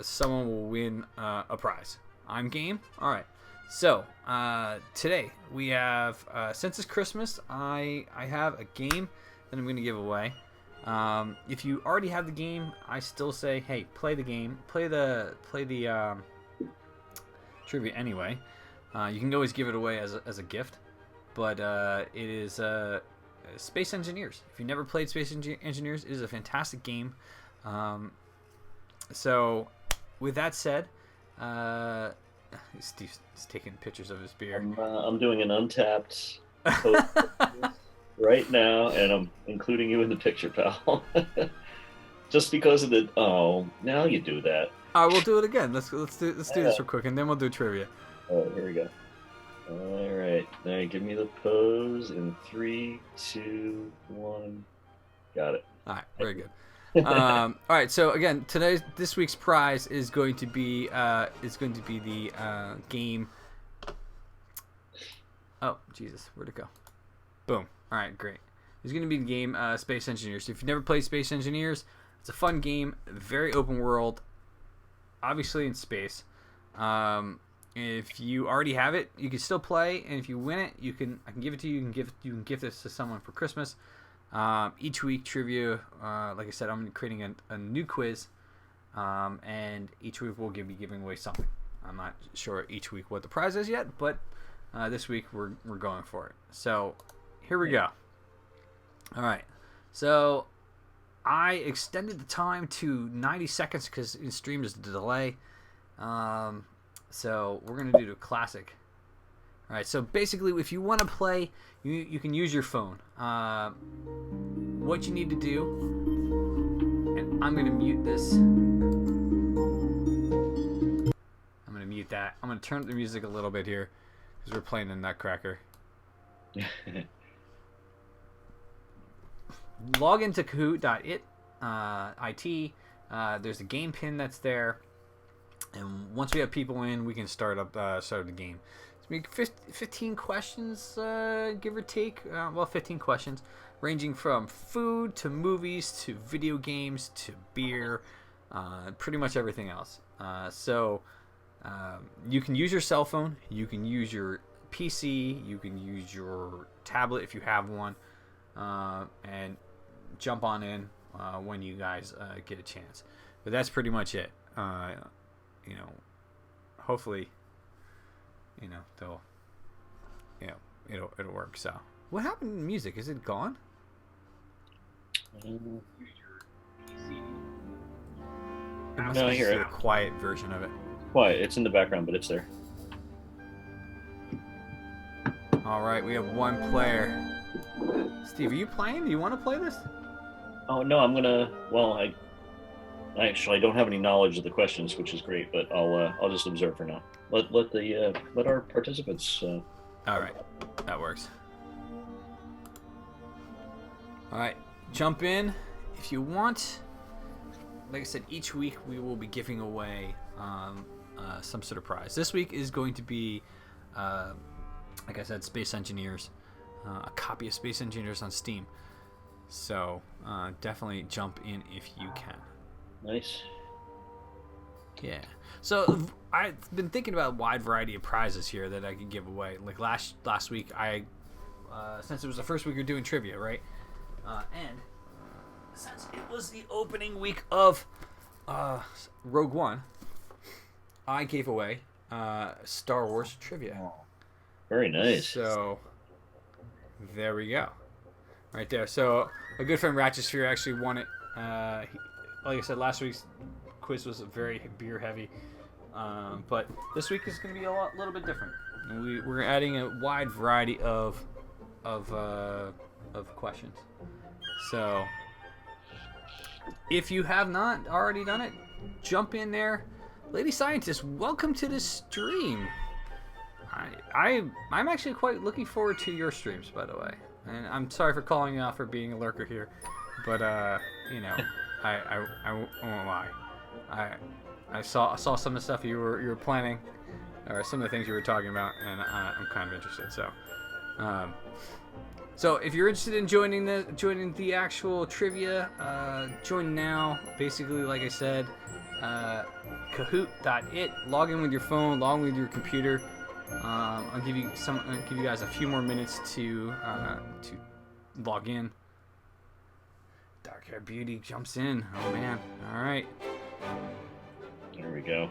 someone will win a prize. I'm game. All right. So today we have since it's Christmas, I have a game that I'm gonna give away. If you already have the game, I still say, hey, play the game, play the trivia anyway. You can always give it away as a gift, but it is Space Engineers. If you never played Space Engineers, it is a fantastic game. So with that said, Steve's taking pictures of his beer. I'm doing an untapped post right now, and I'm including you in the picture, pal. Just because of the now you do that. All right, we'll do it again. Let's do this real quick, and then we'll do trivia. Oh, here we go. All right, now give me the pose in 3, 2, 1. Got it. All right, very good. All right, so again, this week's prize is going to be the game. Oh Jesus, where'd it go? Boom. All right, great. It's going to be the game Space Engineers. If you've never played Space Engineers, it's a fun game, very open world, obviously in space. If you already have it, you can still play, and if you win it, I can give it to you. You can give this to someone for Christmas. Each week trivia, like I said, I'm creating a new quiz, and each week we'll be giving away something. I'm not sure each week what the prize is yet, but this week we're going for it. So here we go. All right, so I extended the time to 90 seconds because in stream is the delay. So we're gonna do the classic. All right, so basically, if you want to play, you can use your phone. What you need to do, and I'm going to mute this. I'm going to mute that. I'm going to turn up the music a little bit here because we're playing the Nutcracker. log into Kahoot.it. There's a game pin that's there, and once we have people in, we can start the game. So 15 questions, give or take. 15 questions, ranging from food to movies to video games to beer, pretty much everything else. So you can use your cell phone, you can use your PC, you can use your tablet if you have one, and jump on in when you guys get a chance. But that's pretty much it. Hopefully, it'll work. So, what happened to music? Is it gone? No, I hear it. A quiet version of it. Quiet. It's in the background, but it's there. All right, we have one player. Steve, are you playing? Do you want to play this? Oh no, I'm gonna. Well, I don't have any knowledge of the questions, which is great, but I'll just observe for now. Let our participants. All right, that works. All right, jump in if you want. Like I said, each week we will be giving away some sort of prize. This week is going to be, like I said, Space Engineers, a copy of Space Engineers on Steam. So definitely jump in if you can. Nice. Yeah. So I've been thinking about a wide variety of prizes here that I could give away. Like last week, since it was the first week you're doing trivia, right? And since it was the opening week of Rogue One, I gave away Star Wars trivia. Oh, very nice. So there we go, right there. So a good friend Ratchetsphere actually won it. Like I said, last week's quiz was very beer heavy, but this week is going to be a little bit different. We're adding a wide variety of questions. So if you have not already done it, jump in there. Lady Scientist, welcome to the stream. I'm actually quite looking forward to your streams, by the way. And I'm sorry for calling you out for being a lurker here, but I won't lie. I saw some of the stuff you were planning, or some of the things you were talking about, and I'm kind of interested. So if you're interested in joining the actual trivia, join now. Basically, like I said, Kahoot.it. Log in with your phone, log in with your computer. I'll give you guys a few more minutes to log in. Dark Hair Beauty jumps in. Oh man! All right. There we go.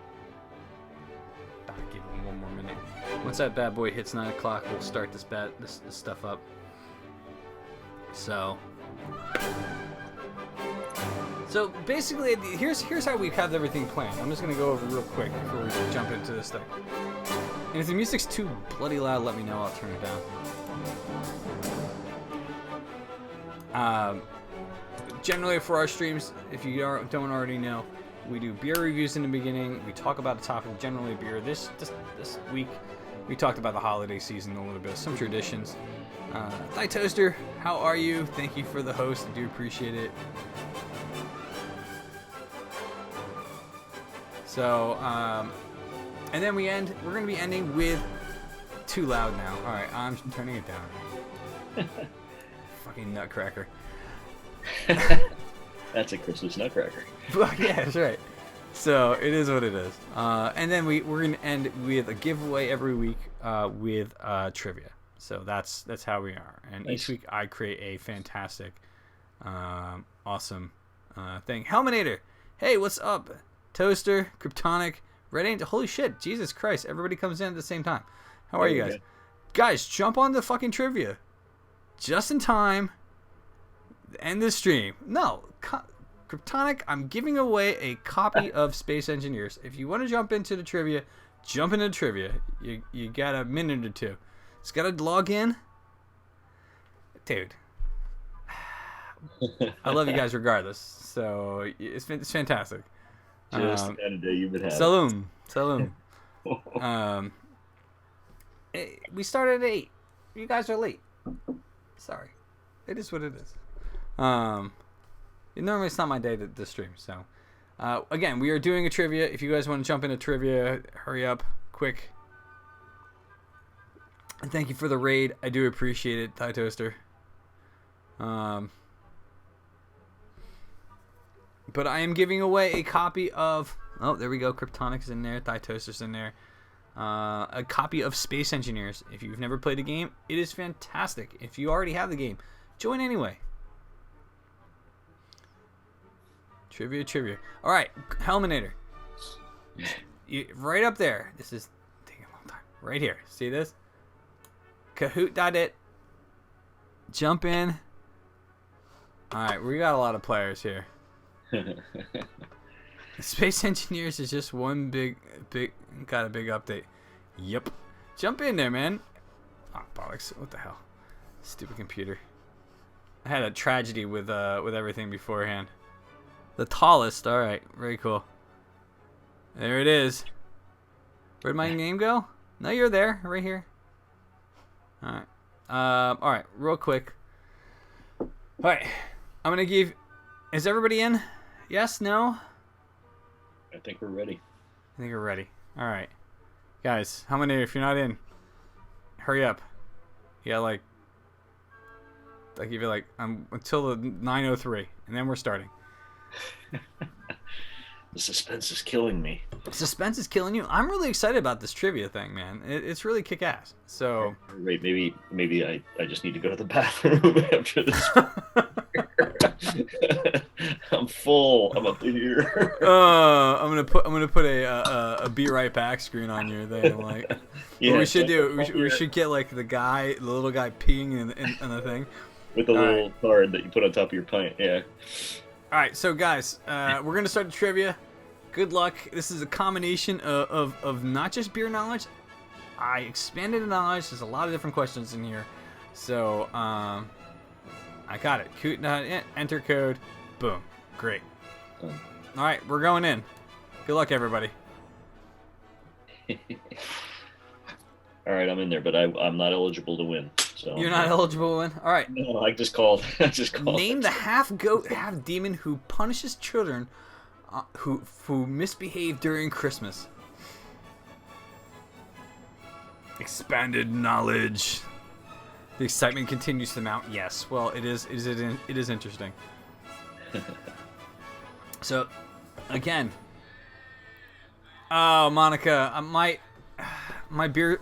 I'll give him one more minute. Once that bad boy hits 9 o'clock, we'll start this stuff up. So basically, here's how we have everything planned. I'm just gonna go over real quick before we jump into this thing. And if the music's too bloody loud, let me know. I'll turn it down. Generally, for our streams, if you don't already know, we do beer reviews in the beginning. We talk about a topic, generally beer. This week, we talked about the holiday season a little bit, some traditions. Hi Toaster, how are you? Thank you for the host. I do appreciate it. So, and then we're going to be ending with Too Loud now. All right, I'm turning it down. Fucking nutcracker. That's a Christmas nutcracker. Yeah, that's right. So it is what it is. And then we're going to end with a giveaway every week with trivia. So that's how we are. And nice. Each week I create a fantastic, awesome thing. Helminator, hey, what's up? Toaster, Kryptonic, Red Angel. Holy shit, Jesus Christ! Everybody comes in at the same time. How are you guys? Guys, jump on the fucking trivia, just in time. End the stream. No, Kryptonic. I'm giving away a copy of Space Engineers. If you want to jump into the trivia, jump into the trivia. You got a minute or two. Just gotta log in, dude. I love you guys regardless. So it's fantastic. Just the kind of day you've been having. Saloon. We started at 8. You guys are late. Sorry. It is what it is. Normally it's not my day to stream. So, again, we are doing a trivia. If you guys want to jump into trivia, hurry up, quick. And thank you for the raid. I do appreciate it, Thai Toaster. But I am giving away a copy of... Oh, there we go. Kryptonic's in there. Thai Toaster's in there. A copy of Space Engineers. If you've never played a game, it is fantastic. If you already have the game, join anyway. Trivia. All right, Helminator. Right up there. This is taking a long time. Right here. See this? Kahoot.it. Jump in. All right, we got a lot of players here. Space Engineers is just one big got a big update. Yep. Jump in there, man. Oh, bollocks. What the hell? Stupid computer. I had a tragedy with everything beforehand. The tallest. All right. Very cool. There it is. Where'd my name go? No, you're there. Right here. All right. All right. Real quick. All right. I'm going to give... Is everybody in? Yes? No? I think we're ready. I think we're ready. All right. Guys, how many? If you're not in, hurry up. Yeah, like... I give you like... until the 9:03, and then we're starting. The suspense is killing me. Suspense is killing you? I'm really excited about this trivia thing, man. It's really kick-ass. So... Wait, maybe I just need to go to the bathroom after this. I'm full. I'm up here. I'm gonna put a be right back screen on your thing. Like, yeah, what we should do. We should get like the little guy peeing in the thing. With the little card that you put on top of your pint. Yeah. All right, so guys, we're gonna start the trivia. Good luck. This is a combination of not just beer knowledge. I expanded the knowledge. There's a lot of different questions in here. So I got it. Kahoot.it, enter code. Boom. Great. All right, we're going in. Good luck, everybody. All right, I'm in there, but I'm not eligible to win. So you're not eligible to win? All right. No, I just called. Name the half goat, half demon who punishes children who misbehave during Christmas. Expanded knowledge. The excitement continues to mount. Yes. Well, it is interesting. So, again. Oh, Monica, my beer,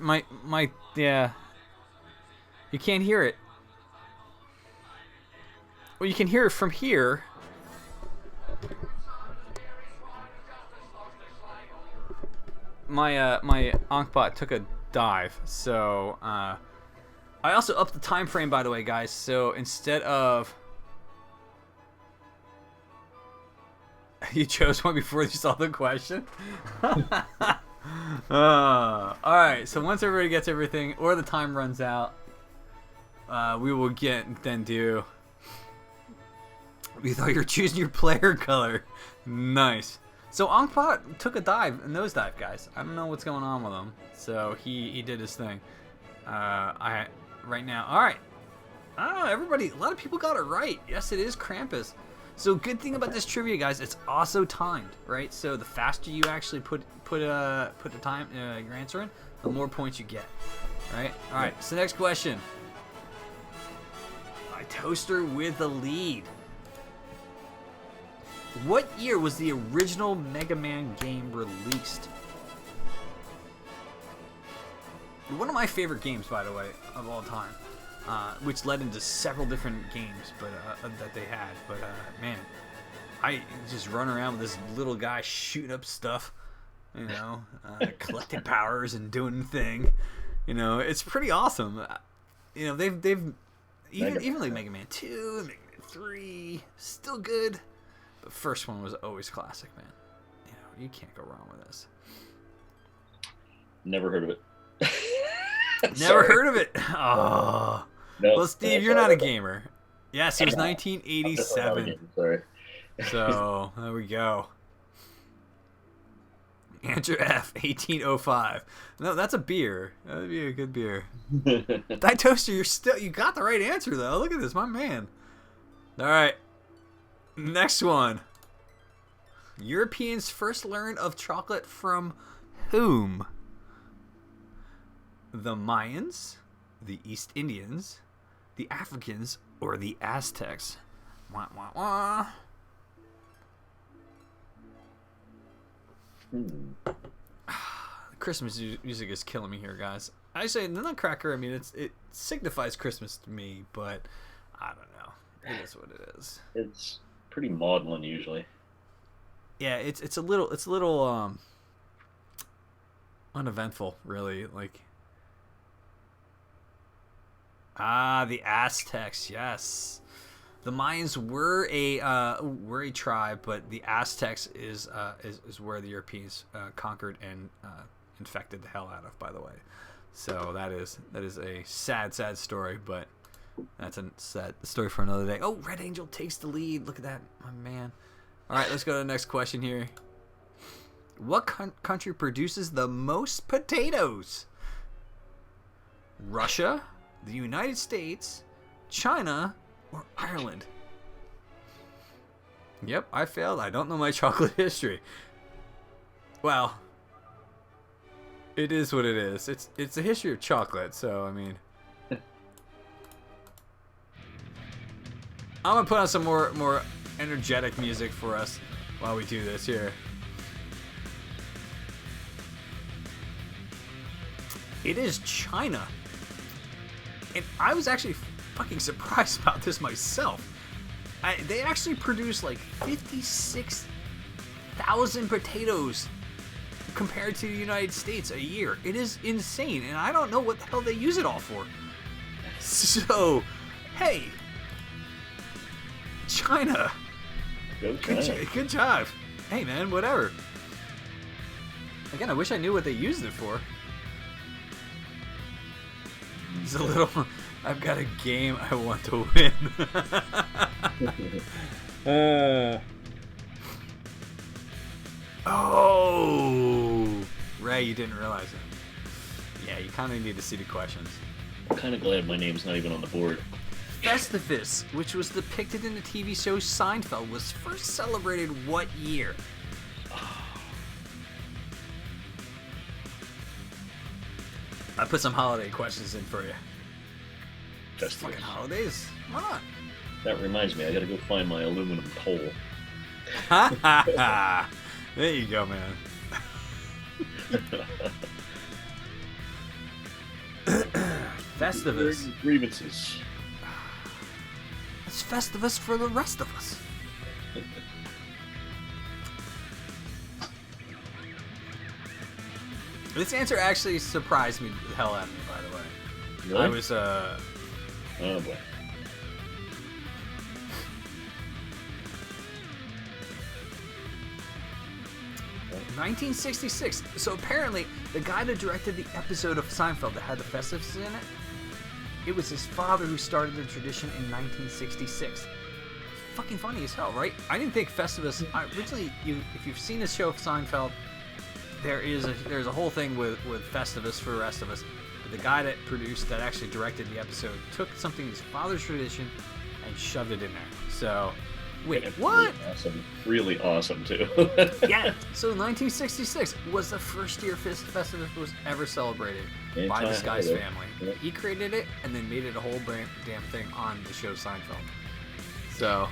yeah. You can't hear it. Well, you can hear it from here. My Ankbot took a dive, so I also upped the time frame, by the way, guys. So instead of you chose one before you saw the question. All right. So once everybody gets everything, or the time runs out, we will do. We thought you were choosing your player color. Nice. So Ongpot took a nosedive, guys. I don't know what's going on with him. So he did his thing. Right now. All right. Everybody. A lot of people got it right. Yes, it is Krampus. So good thing about this trivia, guys, it's also timed, right? So the faster you actually put the time your answer in, the more points you get, right? All right. So next question. My toaster with the lead. What year was the original Mega Man game released? One of my favorite games, by the way, of all time, which led into several different games, but that they had. But man, I just run around with this little guy shooting up stuff, collecting powers and doing the thing. It's pretty awesome. They've even like Mega Man 2, Mega Man 3, still good. But first one was always classic, man. You can't go wrong with this. Never heard of it. Never heard of it. Oh. Nope. Well, Steve, you're not a gamer. Yes, it was 1987. Sorry. So there we go. Andrew F. 1805. No, that's a beer. That'd be a good beer. That toaster, you got the right answer though. Look at this, my man. All right. Next one. Europeans first learned of chocolate from whom? The Mayans, the East Indians, the Africans, or the Aztecs? Wah, wah, wah. Christmas music is killing me here, guys. I say the Nutcracker, I mean, it signifies Christmas to me, but I don't know. It is what it is. It's pretty maudlin usually. Yeah, it's a little uneventful, really. Like, the Aztecs, yes. The Mayans were a tribe, but the Aztecs is where the Europeans conquered and infected the hell out of. By the way, so that is a sad story, but that's a sad story for another day. Oh, Red Angel takes the lead. Look at that, my man. All right, let's go to the next question here. What country produces the most potatoes? Russia, the United States, China, or Ireland? Yep, I failed. I don't know my chocolate history. Well, it is what it is. It's a history of chocolate, so I mean, I'm gonna put on some more energetic music for us while we do this here. It is China, and I was actually fucking surprised about this myself. They actually produce like 56,000 potatoes compared to the United States a year. It is insane, and I don't know what the hell they use it all for. So, hey, China. Go China. Good job. Hey, man, whatever. Again, I wish I knew what they used it for. It's a little... I've got a game I want to win. Oh! Ray, you didn't realize it. Yeah, you kind of need to see the questions. I'm kind of glad my name's not even on the board. Festivus, which was depicted in the TV show Seinfeld, was first celebrated what year? I put some holiday questions in for you. Festivus. Fucking holidays. Come on. That reminds me, I gotta go find my aluminum pole. There you go, man. Festivus. Grievances. It's Festivus for the rest of us. This answer actually surprised me the hell out of me, by the way. Really? I was, Oh, boy. in 1966. So apparently, the guy that directed the episode of Seinfeld that had the Festivus in it, it was his father who started the tradition in 1966. Fucking funny as hell, right? I didn't think Festivus... Originally, if you've seen this show of Seinfeld, there's a whole thing with Festivus for the rest of us. But the guy that actually directed the episode, took something his father's tradition and shoved it in there. So, wait, Yeah, what? Really awesome, too. Yeah, so 1966 was the first year Festivus was ever celebrated by this guy's family. Yeah. He created it and then made it a whole damn thing on the show Seinfeld. So,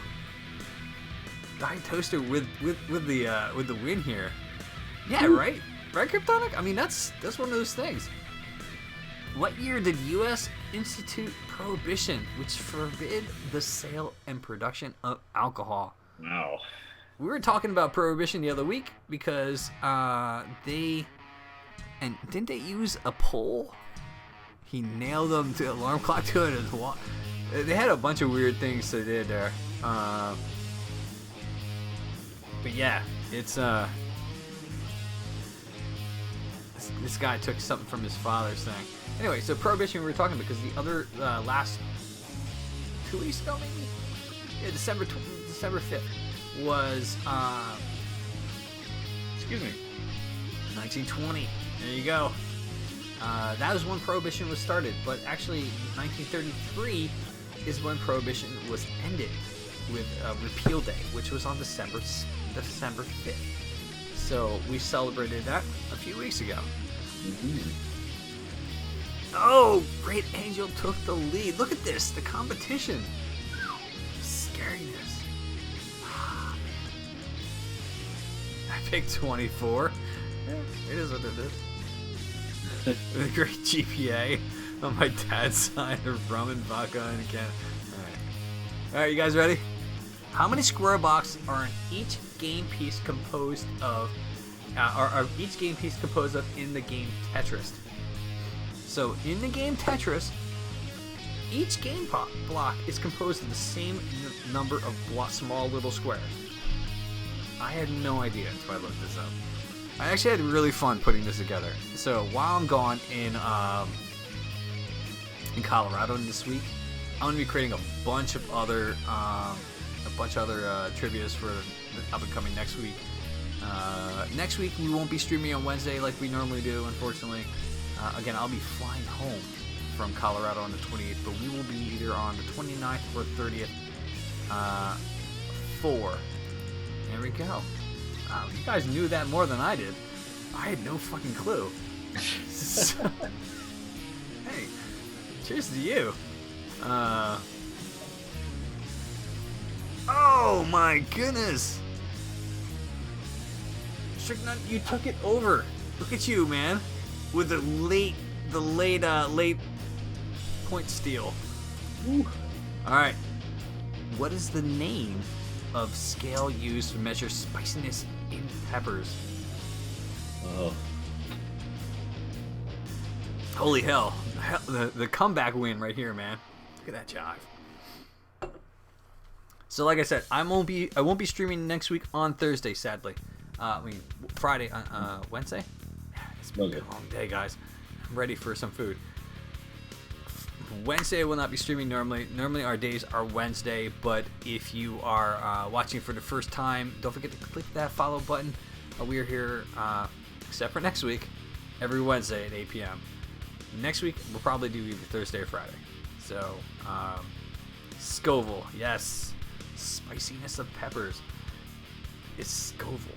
Diet Toaster with the win here. Yeah, right? Right, Kryptonic? I mean, that's one of those things. What year did U.S. institute prohibition, which forbid the sale and production of alcohol? Wow. We were talking about prohibition the other week because didn't they use a pole? He nailed them to the alarm clock to it as well. They had a bunch of weird things they did there. But yeah, it's this guy took something from his father's thing. Anyway, so prohibition we were talking because the other last 2 weeks ago maybe, yeah, December 5th was 1920. There you go. That was when prohibition was started, but actually 1933 is when prohibition was ended. with Repeal Day, which was on December 5th. So we celebrated that a few weeks ago. Mm-hmm. Oh, Great Angel took the lead. Look at this, the competition. Scariness. I picked 24. Yeah, it is what it is. With a great GPA on my dad's side of rum and vodka and a can. Alright, you guys ready? How many square blocks are in each game piece composed of? Are each game piece composed of in the game Tetris? So in the game Tetris, each game block is composed of the same number of small little squares. I had no idea until I looked this up. I actually had really fun putting this together. So while I'm gone in Colorado this week, I'm gonna be creating a bunch of other trivias for up and coming next week. Next week we won't be streaming on Wednesday like we normally do, unfortunately. Again, I'll be flying home from Colorado on the 28th, but we will be either on the 29th or 30th. There we go. You guys knew that more than I did. I had no fucking clue. So, hey, cheers to you. Oh my goodness! Stricknut, you took it over. Look at you, man, with the late point steal. Ooh. All right. What is the name of scale used to measure spiciness in peppers? Oh. Holy hell. The comeback win right here, man. Look at that jive. So like I said, I won't be streaming next week on Thursday, sadly. Friday, Wednesday? It's been a long day, guys. I'm ready for some food. Wednesday I will not be streaming normally. Normally our days are Wednesday, but if you are watching for the first time, don't forget to click that follow button. We are here, except for next week, every Wednesday at 8 p.m. Next week we'll probably do either Thursday or Friday. So, Scoville, yes. Spiciness of peppers. It's Scoville.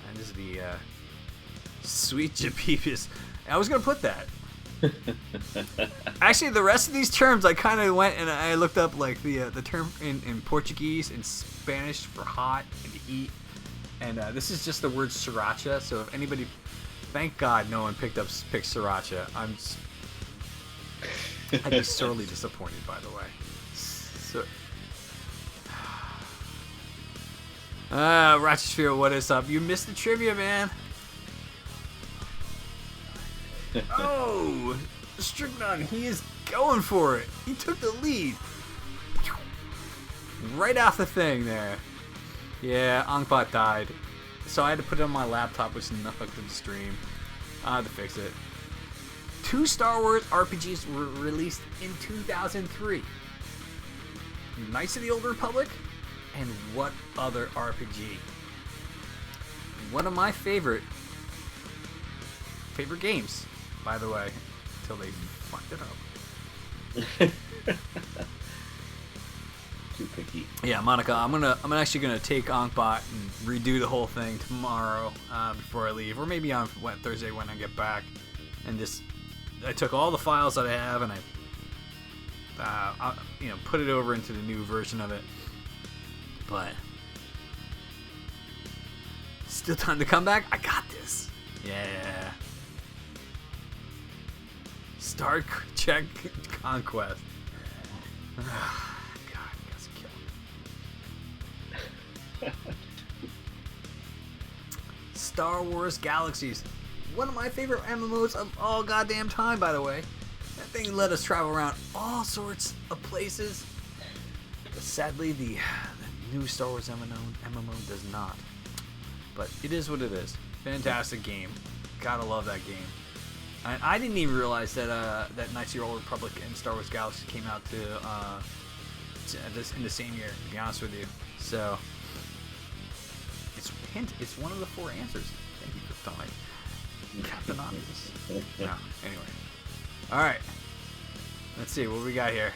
And this is the sweet Jabibis. I was going to put that. Actually, the rest of these terms, I kind of went and I looked up like the term in Portuguese and Spanish for hot and to eat. And this is just the word sriracha. So if anybody, thank God no one picked sriracha. I'd be sorely disappointed, by the way. So, Rochester, what is up? You missed the trivia, man. Oh, Strychnine, he is going for it. He took the lead. Right off the thing there. Yeah, Angbot died. So I had to put it on my laptop, which is not hooked to the stream. I had to fix it. 2 Star Wars RPGs were released in 2003. Knights of the Old Republic and what other RPG? One of my favorite games, by the way, until they fucked it up. Too picky. Yeah, Monica, I'm actually gonna take Angbot and redo the whole thing tomorrow before I leave, or maybe on Thursday when I get back. And I took all the files that I have and I put it over into the new version of it. But still time to come back. I got this. Yeah. Star Trek Conquest. God, that's a kill. Star Wars Galaxies. One of my favorite MMOs of all goddamn time, by the way. That thing let us travel around all sorts of places. But sadly, the new Star Wars MMO does not. But it is what it is. Fantastic game. Gotta love that game. I didn't even realize that Knights of the Old Republic and Star Wars Galaxy came out in the same year, to be honest with you. So, it's one of the 4 answers. Thank you for telling me. Captain Obvious. No, anyway. Alright. Let's see what we got here.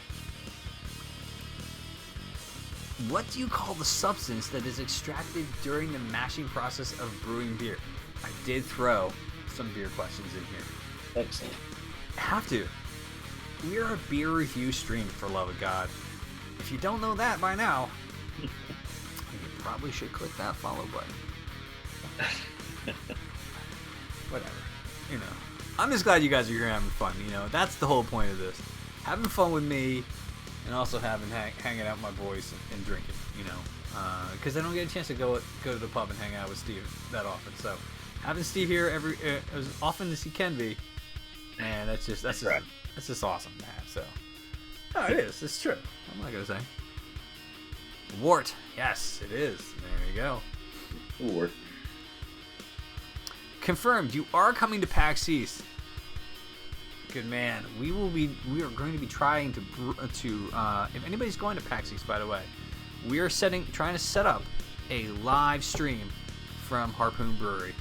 What do you call the substance that is extracted during the mashing process of brewing beer? I did throw some beer questions in here. Excellent. Have to. We are a beer review stream, for love of God. If you don't know that by now, you probably should click that follow button. Whatever. You know. I'm just glad you guys are here having fun. You know, that's the whole point of this. Having fun with me, and also hanging out with my boys and drinking. You know, because I don't get a chance to go to the pub and hang out with Steve that often. So having Steve here as often as he can be, man, that's just awesome to have. So, no, it is. It's true. I'm not gonna say. Wart. Yes, it is. There you go. Wart. Confirmed. You are coming to PAX East. Good man. We are going to be trying to if anybody's going to PAX East, by the way, we are trying to set up a live stream from Harpoon Brewery.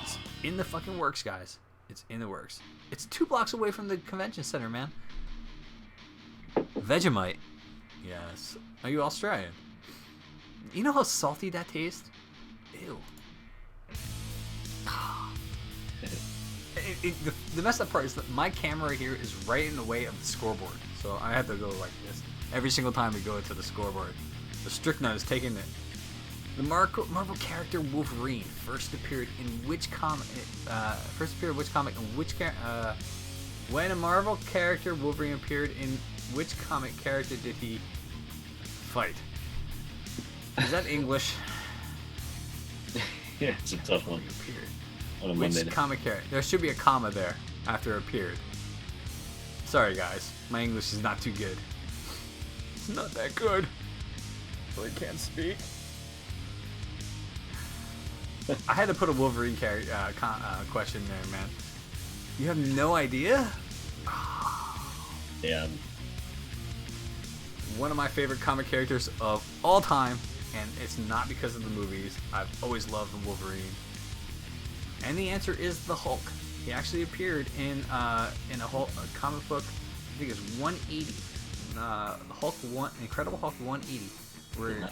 It's in the fucking works, guys. It's in the works. It's 2 blocks away from the convention center, man. Vegemite. Yes. Are you Australian? You know how salty that tastes? Ew. The messed up part is that my camera here is right in the way of the scoreboard. So I have to go like this every single time we go into the scoreboard. The Strychnine is taking it. The Marvel character Wolverine first appeared in which comic? When a Marvel character Wolverine appeared in which comic character did he fight? Is that English? Yeah, it's a tough one. Appeared. On a Which Monday. comic character? There should be a comma there after appeared. Sorry guys, my English is not too good. It's not that good. So I can't speak. I had to put a Wolverine question there, man. You have no idea? Yeah. One of my favorite comic characters of all time, and it's not because of the movies. I've always loved the Wolverine. And the answer is the Hulk. He actually appeared in a comic book. I think it's 180. Incredible Hulk 180, where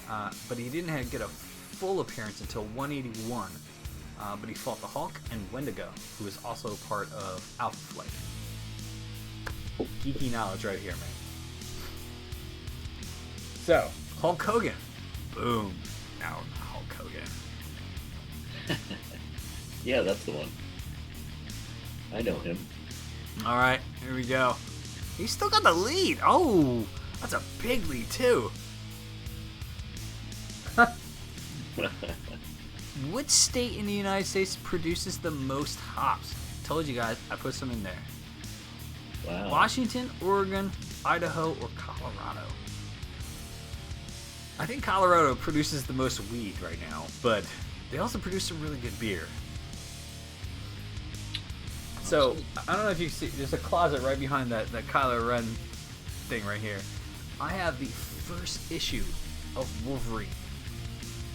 but he didn't get a full appearance until 181. But he fought the Hulk and Wendigo, who is also part of Alpha Flight. Geeky knowledge right here, man. So, Hulk Hogan. Boom. Now, Hulk Hogan. Yeah, that's the one. I know him. All right, here we go. He's still got the lead. Oh, that's a big lead, too. Which state in the United States produces the most hops? Told you guys, I put some in there. Wow. Washington, Oregon, Idaho, or Colorado? I think Colorado produces the most weed right now, but they also produce some really good beer. So, I don't know if you see, there's a closet right behind that Kylo Ren thing right here. I have the first issue of Wolverine,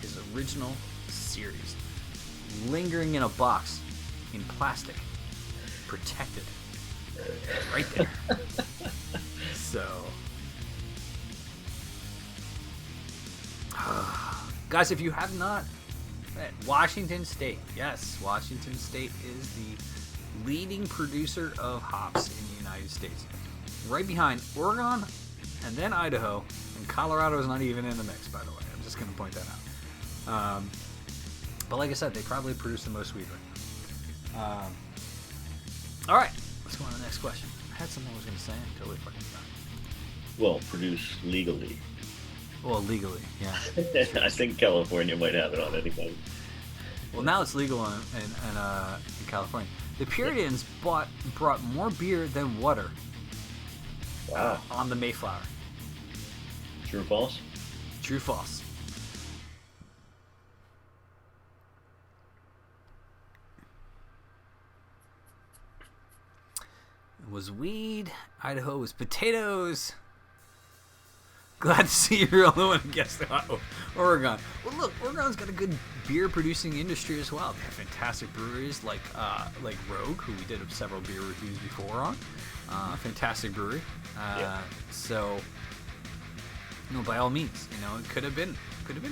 his original series, lingering in a box in plastic, protected, right there. So, guys, if you have not, Washington State, yes, Washington State is the leading producer of hops in the United States. Right behind Oregon, and then Idaho, and Colorado is not even in the mix, by the way. I'm just going to point that out. But like I said, they probably produce the most weed right now. All right, let's go on to the next question. I had something I was going to say, I totally fucking forgot. Well, produce legally. Well, legally, yeah. I think California might have it on anything. Well, now it's legal in California. The Puritans brought more beer than water. Wow. On the Mayflower. True or false? True or false? It was weed. Idaho was potatoes. Glad to see you're the only one who guessed Oregon. Well, look, Oregon's got a good beer producing industry as well. They have fantastic breweries like Rogue, who we did several beer reviews before on. Fantastic brewery. Yeah. So No, by all means, it could have been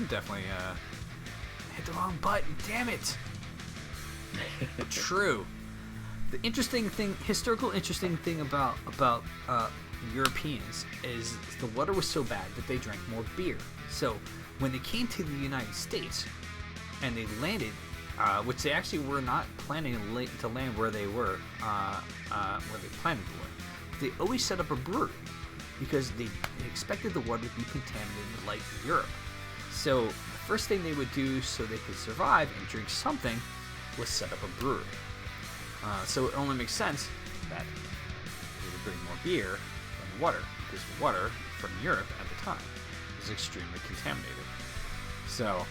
definitely hit the wrong button. Damn it. True. The historical interesting thing about Europeans is the weather was so bad that they drank more beer. So when they came to the United States and they landed, which they actually were not planning to land where they were, where they planned to land, they always set up a brewery because they expected the water to be contaminated like Europe. So the first thing they would do so they could survive and drink something was set up a brewery. So it only makes sense that they would bring more beer than water, because the water from Europe at the time was extremely contaminated. So,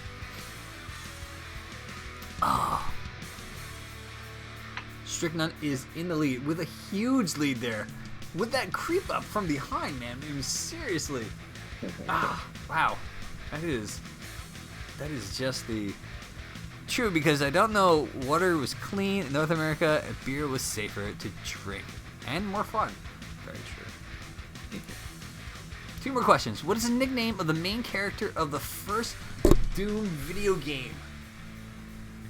Stricknut is in the lead with a huge lead there, with that creep up from behind, man. I mean, seriously. Wow, that is just the true, because I don't know, water was clean in North America and beer was safer to drink and more fun. Very true. 2 more questions. What is the nickname of the main character of the first Doom video game?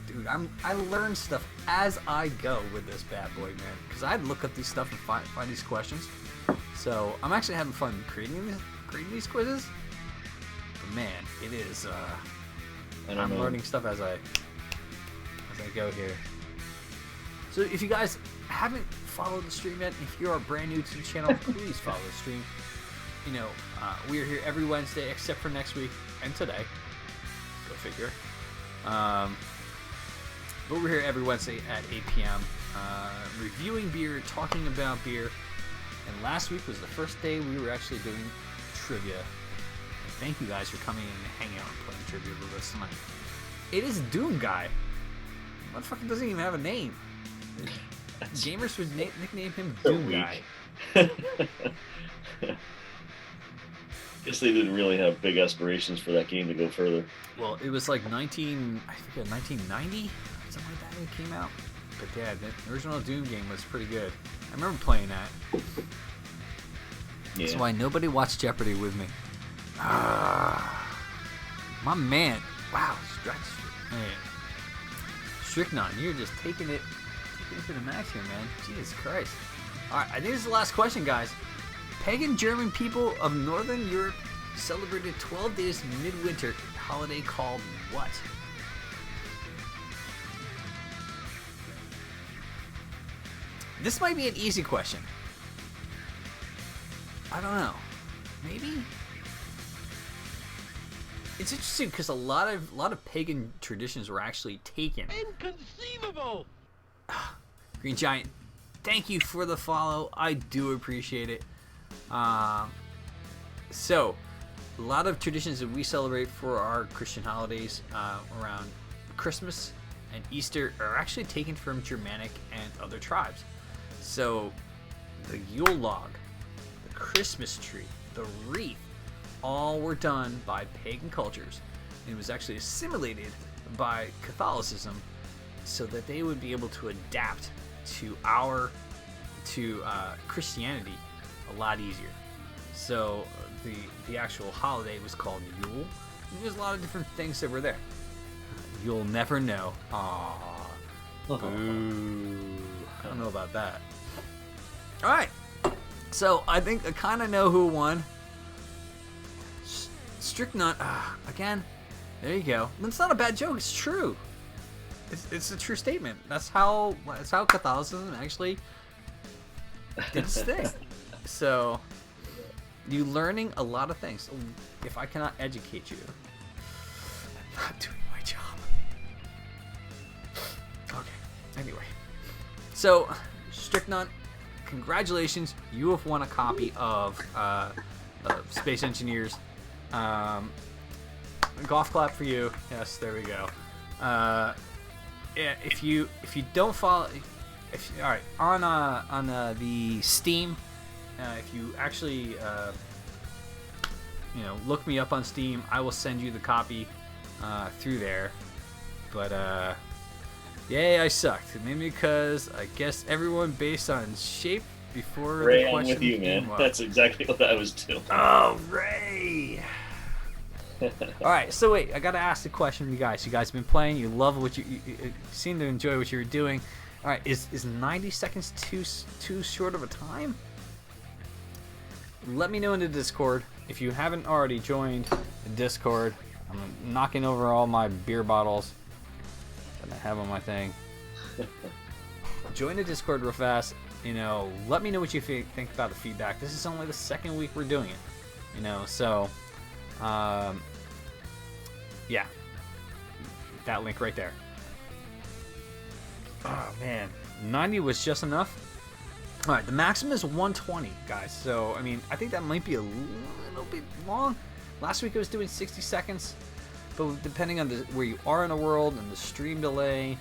Dude, I learn stuff as I go with this bad boy, man, because I'd look up these stuff and find these questions. So I'm actually having fun creating these quizzes. But man, it is. I'm learning stuff as I go here. So if you guys haven't followed the stream yet, if you are brand new to the channel, please follow the stream. We are here every Wednesday except for next week and today. Go figure. But we're here every Wednesday at 8 p.m. Reviewing beer, talking about beer. And last week was the first day we were actually doing trivia. And thank you guys for coming in and hanging out and playing trivia with us tonight. It is Doom Guy. Motherfucker doesn't even have a name. Gamers would nickname him Doom Guy. Guess they didn't really have big aspirations for that game to go further. Well, it was like 1990, something like that when it came out. But yeah, the original Doom game was pretty good. I remember playing that. Yeah. That's why nobody watched Jeopardy with me. My man. Wow, Stricknon, you're just taking it to the max here, man. Jesus Christ. Alright, I think this is the last question, guys. Pagan German people of Northern Europe celebrated 12 days midwinter holiday called what? This might be an easy question. I don't know. Maybe? It's interesting because a lot of pagan traditions were actually taken. Inconceivable! Green Giant, thank you for the follow. I do appreciate it. So, a lot of traditions that we celebrate for our Christian holidays around Christmas and Easter are actually taken from Germanic and other tribes. So, the Yule log, the Christmas tree, the wreath, all were done by pagan cultures. It was actually assimilated by Catholicism so that they would be able to adapt to Christianity a lot easier. So the actual holiday was called Yule. There's a lot of different things that were there. You'll never know. Aww. Boo. I don't know about that. Alright. So I think I kind of know who won. Stricknut, again, there you go. It's not a bad joke. It's true. It's a true statement. That's how Catholicism actually did its thing. So, you learning a lot of things. If I cannot educate you, I'm not doing my job. Okay. Anyway, so Stricknut, congratulations. You have won a copy of Space Engineers. Golf clap for you. Yes, there we go. Yeah, if you don't follow, all right, on the Steam, if you actually look me up on Steam, I will send you the copy through there. But yay, I sucked. Maybe because I guess everyone based on shape before Ray, the question. I'm with you, man. That's exactly what I was doing. Oh, Ray. All right, so wait, I gotta ask the question, you guys. You guys have been playing. You love what you seem to enjoy what you're doing. All right, is 90 seconds too short of a time? Let me know in the Discord if you haven't already joined the Discord. I'm knocking over all my beer bottles that I have on my thing. Join the Discord real fast. You know, let me know what you think about the feedback. This is only the second week we're doing it. You know, so yeah, that link right there. Oh man, 90 was just enough. All right, the maximum is 120, guys. So I mean, I think that might be a little bit long. Last week I was doing 60 seconds, but depending on where you are in the world and the stream delay,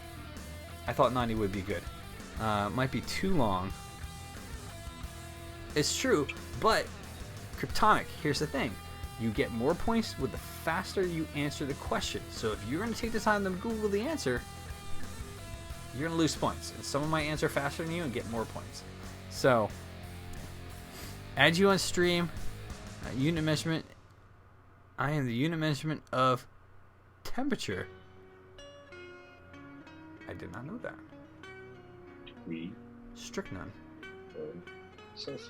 I thought 90 would be good. Might be too long. It's true, but Kryptonic, here's the thing. You get more points with the faster you answer the question. So if you're going to take the time to Google the answer, you're going to lose points. And someone might answer faster than you and get more points. So, add you on stream. Unit measurement. I am the unit measurement of temperature. I did not know that. Degree. Strychnine. Celsius.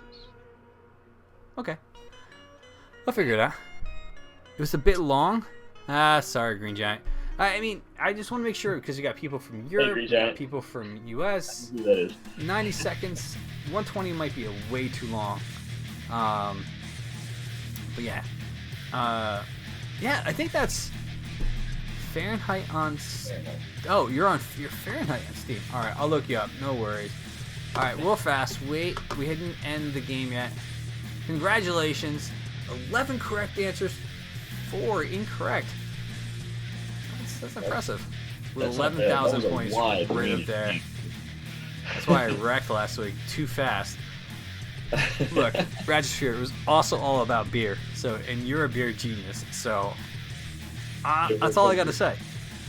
Okay. I'll figure it out. It was a bit long. Sorry, Green Giant. I mean, I just want to make sure because you got people from Europe, you got people from US. That is 90 seconds. 120 might be way too long. But yeah. Yeah, I think that's Fahrenheit on. Oh, you're Fahrenheit on Steam. All right, I'll look you up. No worries. All right, real fast. Wait, we didn't end the game yet. Congratulations. 11 correct answers, 4 incorrect. That's impressive. With 11,000 points right up there. That's why I wrecked last week too fast. Look, Register was also all about beer. So, and you're a beer genius. So, that's all I got to say.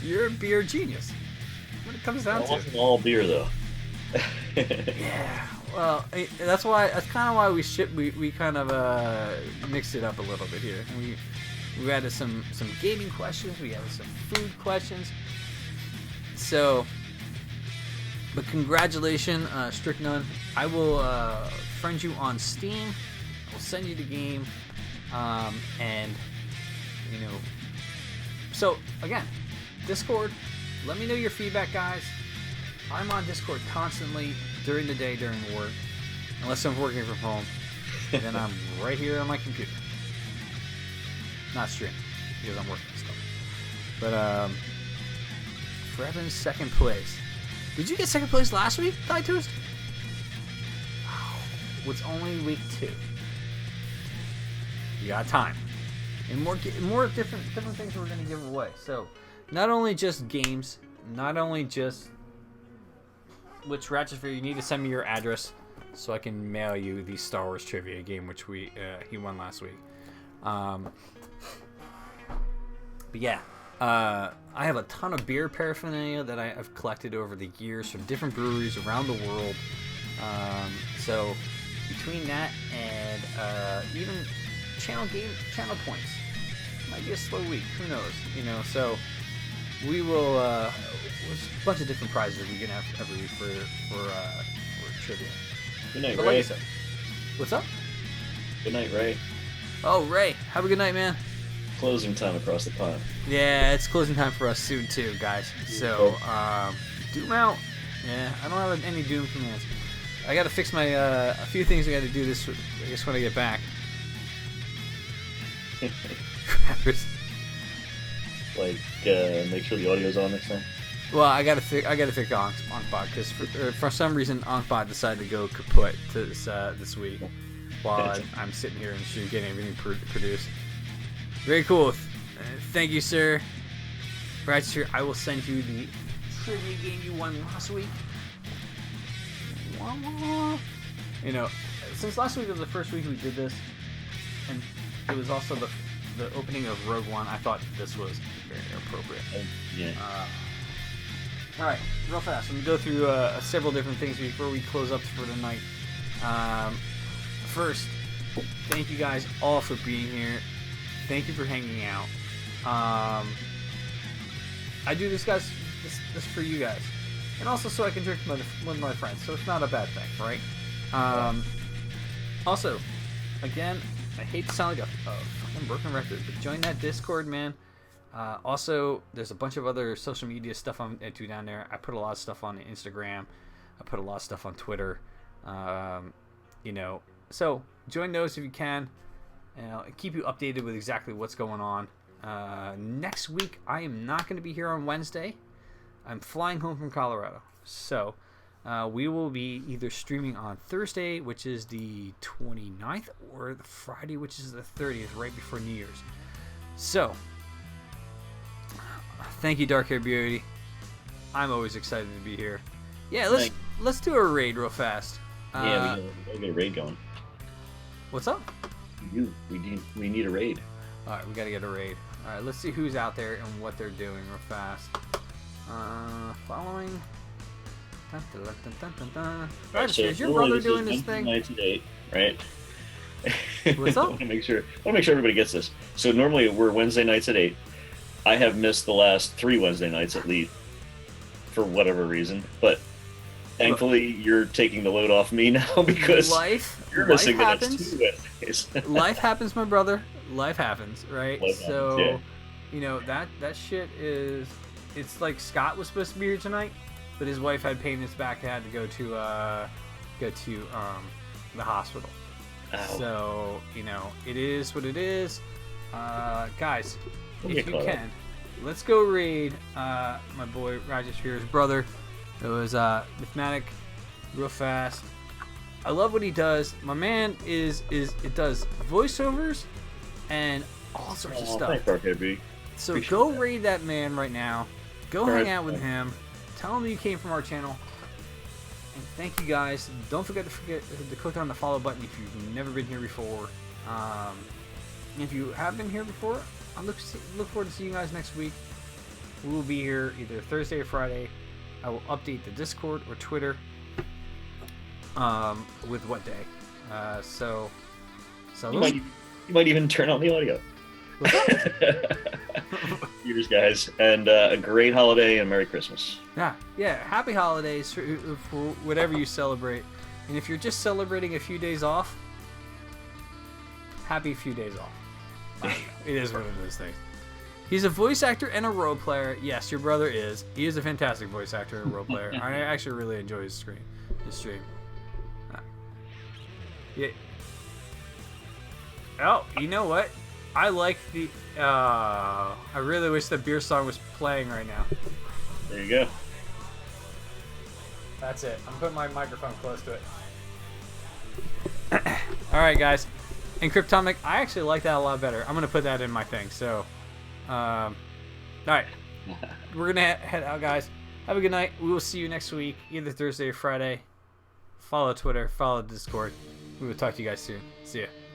You're a beer genius. What it comes down to. It wasn't all beer though. Yeah. Well, that's kind of why we kind of mixed it up a little bit here. We added some gaming questions. We added some food questions. So, but congratulations, Strychnine. I will friend you on Steam. I will send you the game, and you know. So again, Discord. Let me know your feedback, guys. I'm on Discord constantly during the day, during work. Unless I'm working from home. And then I'm right here on my computer. Not streaming, because I'm working stuff. But, Frevin's second place. Did you get second place last week, Toast? Oh, it's only week 2. You got time. And more different things we're going to give away. So, not only just games, not only just which Ratchet Fear, you need to send me your address so I can mail you the Star Wars trivia game, which he won last week. But yeah, I have a ton of beer paraphernalia that I've collected over the years from different breweries around the world. So between that and even channel points, might be a slow week. Who knows? You know, so we will. There's a bunch of different prizes we can have every week for trivia. Good night, but Ray. Like I said, what's up? Good night, Ray. Oh, Ray, have a good night, man. Closing time across the pond. Yeah, it's closing time for us soon too, guys. So, Doom out. Yeah, I don't have any Doom commands. I got to fix my a few things I got to do this. I guess when I get back. Like, make sure the audio's on next time. Well, I gotta fix Onkbot because for some reason Onkbot decided to go kaput to this week while I'm sitting here and getting everything produced. Very cool. Thank you, sir. Right, sir. I will send you the trivia game you won last week. You know, since last week was the first week we did this, and it was also the opening of Rogue One, I thought this was very appropriate. Yeah. All right, real fast. I'm going to go through several different things before we close up for the night. First, thank you guys all for being here. Thank you for hanging out. I do this, guys, this for you guys, and also so I can drink with my friends. So it's not a bad thing, right? Also, again, I hate to sound like a fucking broken record, but join that Discord, man. Also, there's a bunch of other social media stuff I'm into down there. I put a lot of stuff on Instagram. I put a lot of stuff on Twitter. So join those if you can. And keep you updated with exactly what's going on. Next week, I am not going to be here on Wednesday. I'm flying home from Colorado. So we will be either streaming on Thursday, which is the 29th, or the Friday, which is the 30th, right before New Year's. So, thank you, Dark Hair Beauty. I'm always excited to be here. Yeah, let's do a raid real fast. Yeah, we get a raid going. What's up? We need a raid. All right, we gotta get a raid. All right, let's see who's out there and what they're doing real fast. Following. Dun, dun, dun, dun, dun, dun. Right, so is your brother doing this thing? Nights a date, right? What's up? I want to make sure everybody gets this. So normally we're Wednesday nights at 8. I have missed the last 3 Wednesday nights at least for whatever reason, but thankfully you're taking the load off me now because you're missing the next 2 Wednesdays. Life happens, my brother. Life happens, right? So, yeah. You know, that shit is. It's like Scott was supposed to be here tonight, but his wife had pain in his back and had to go to the hospital. Ow. So, you know, it is what it is. Guys, if you can, let's go raid my boy Rajesh Veer's brother. It was Mathematic, real fast. I love what he does. My man it does voiceovers and all sorts of stuff. Thanks, RKB. So Appreciate go that. raid that man right now. Go hang out with him. Tell him you came from our channel. And thank you guys. Don't forget to click on the follow button if you've never been here before. If you have been here before, I look forward to seeing you guys next week. We will be here either Thursday or Friday. I will update the Discord or Twitter with what day. So you might even turn on the audio. Cheers, guys, and a great holiday and Merry Christmas. Yeah. Happy holidays for whatever you celebrate, and if you're just celebrating a few days off, happy few days off. It is one of those things. He's a voice actor and a role player. Yes, your brother is. He is a fantastic voice actor and role player. I actually really enjoy his stream. Yeah. Oh, you know what? I like the. I really wish the beer song was playing right now. There you go. That's it. I'm putting my microphone close to it. All right, guys. And Cryptomic, I actually like that a lot better. I'm gonna put that in my thing. So, all right, we're gonna head out, guys. Have a good night. We will see you next week, either Thursday or Friday. Follow Twitter. Follow Discord. We will talk to you guys soon. See ya.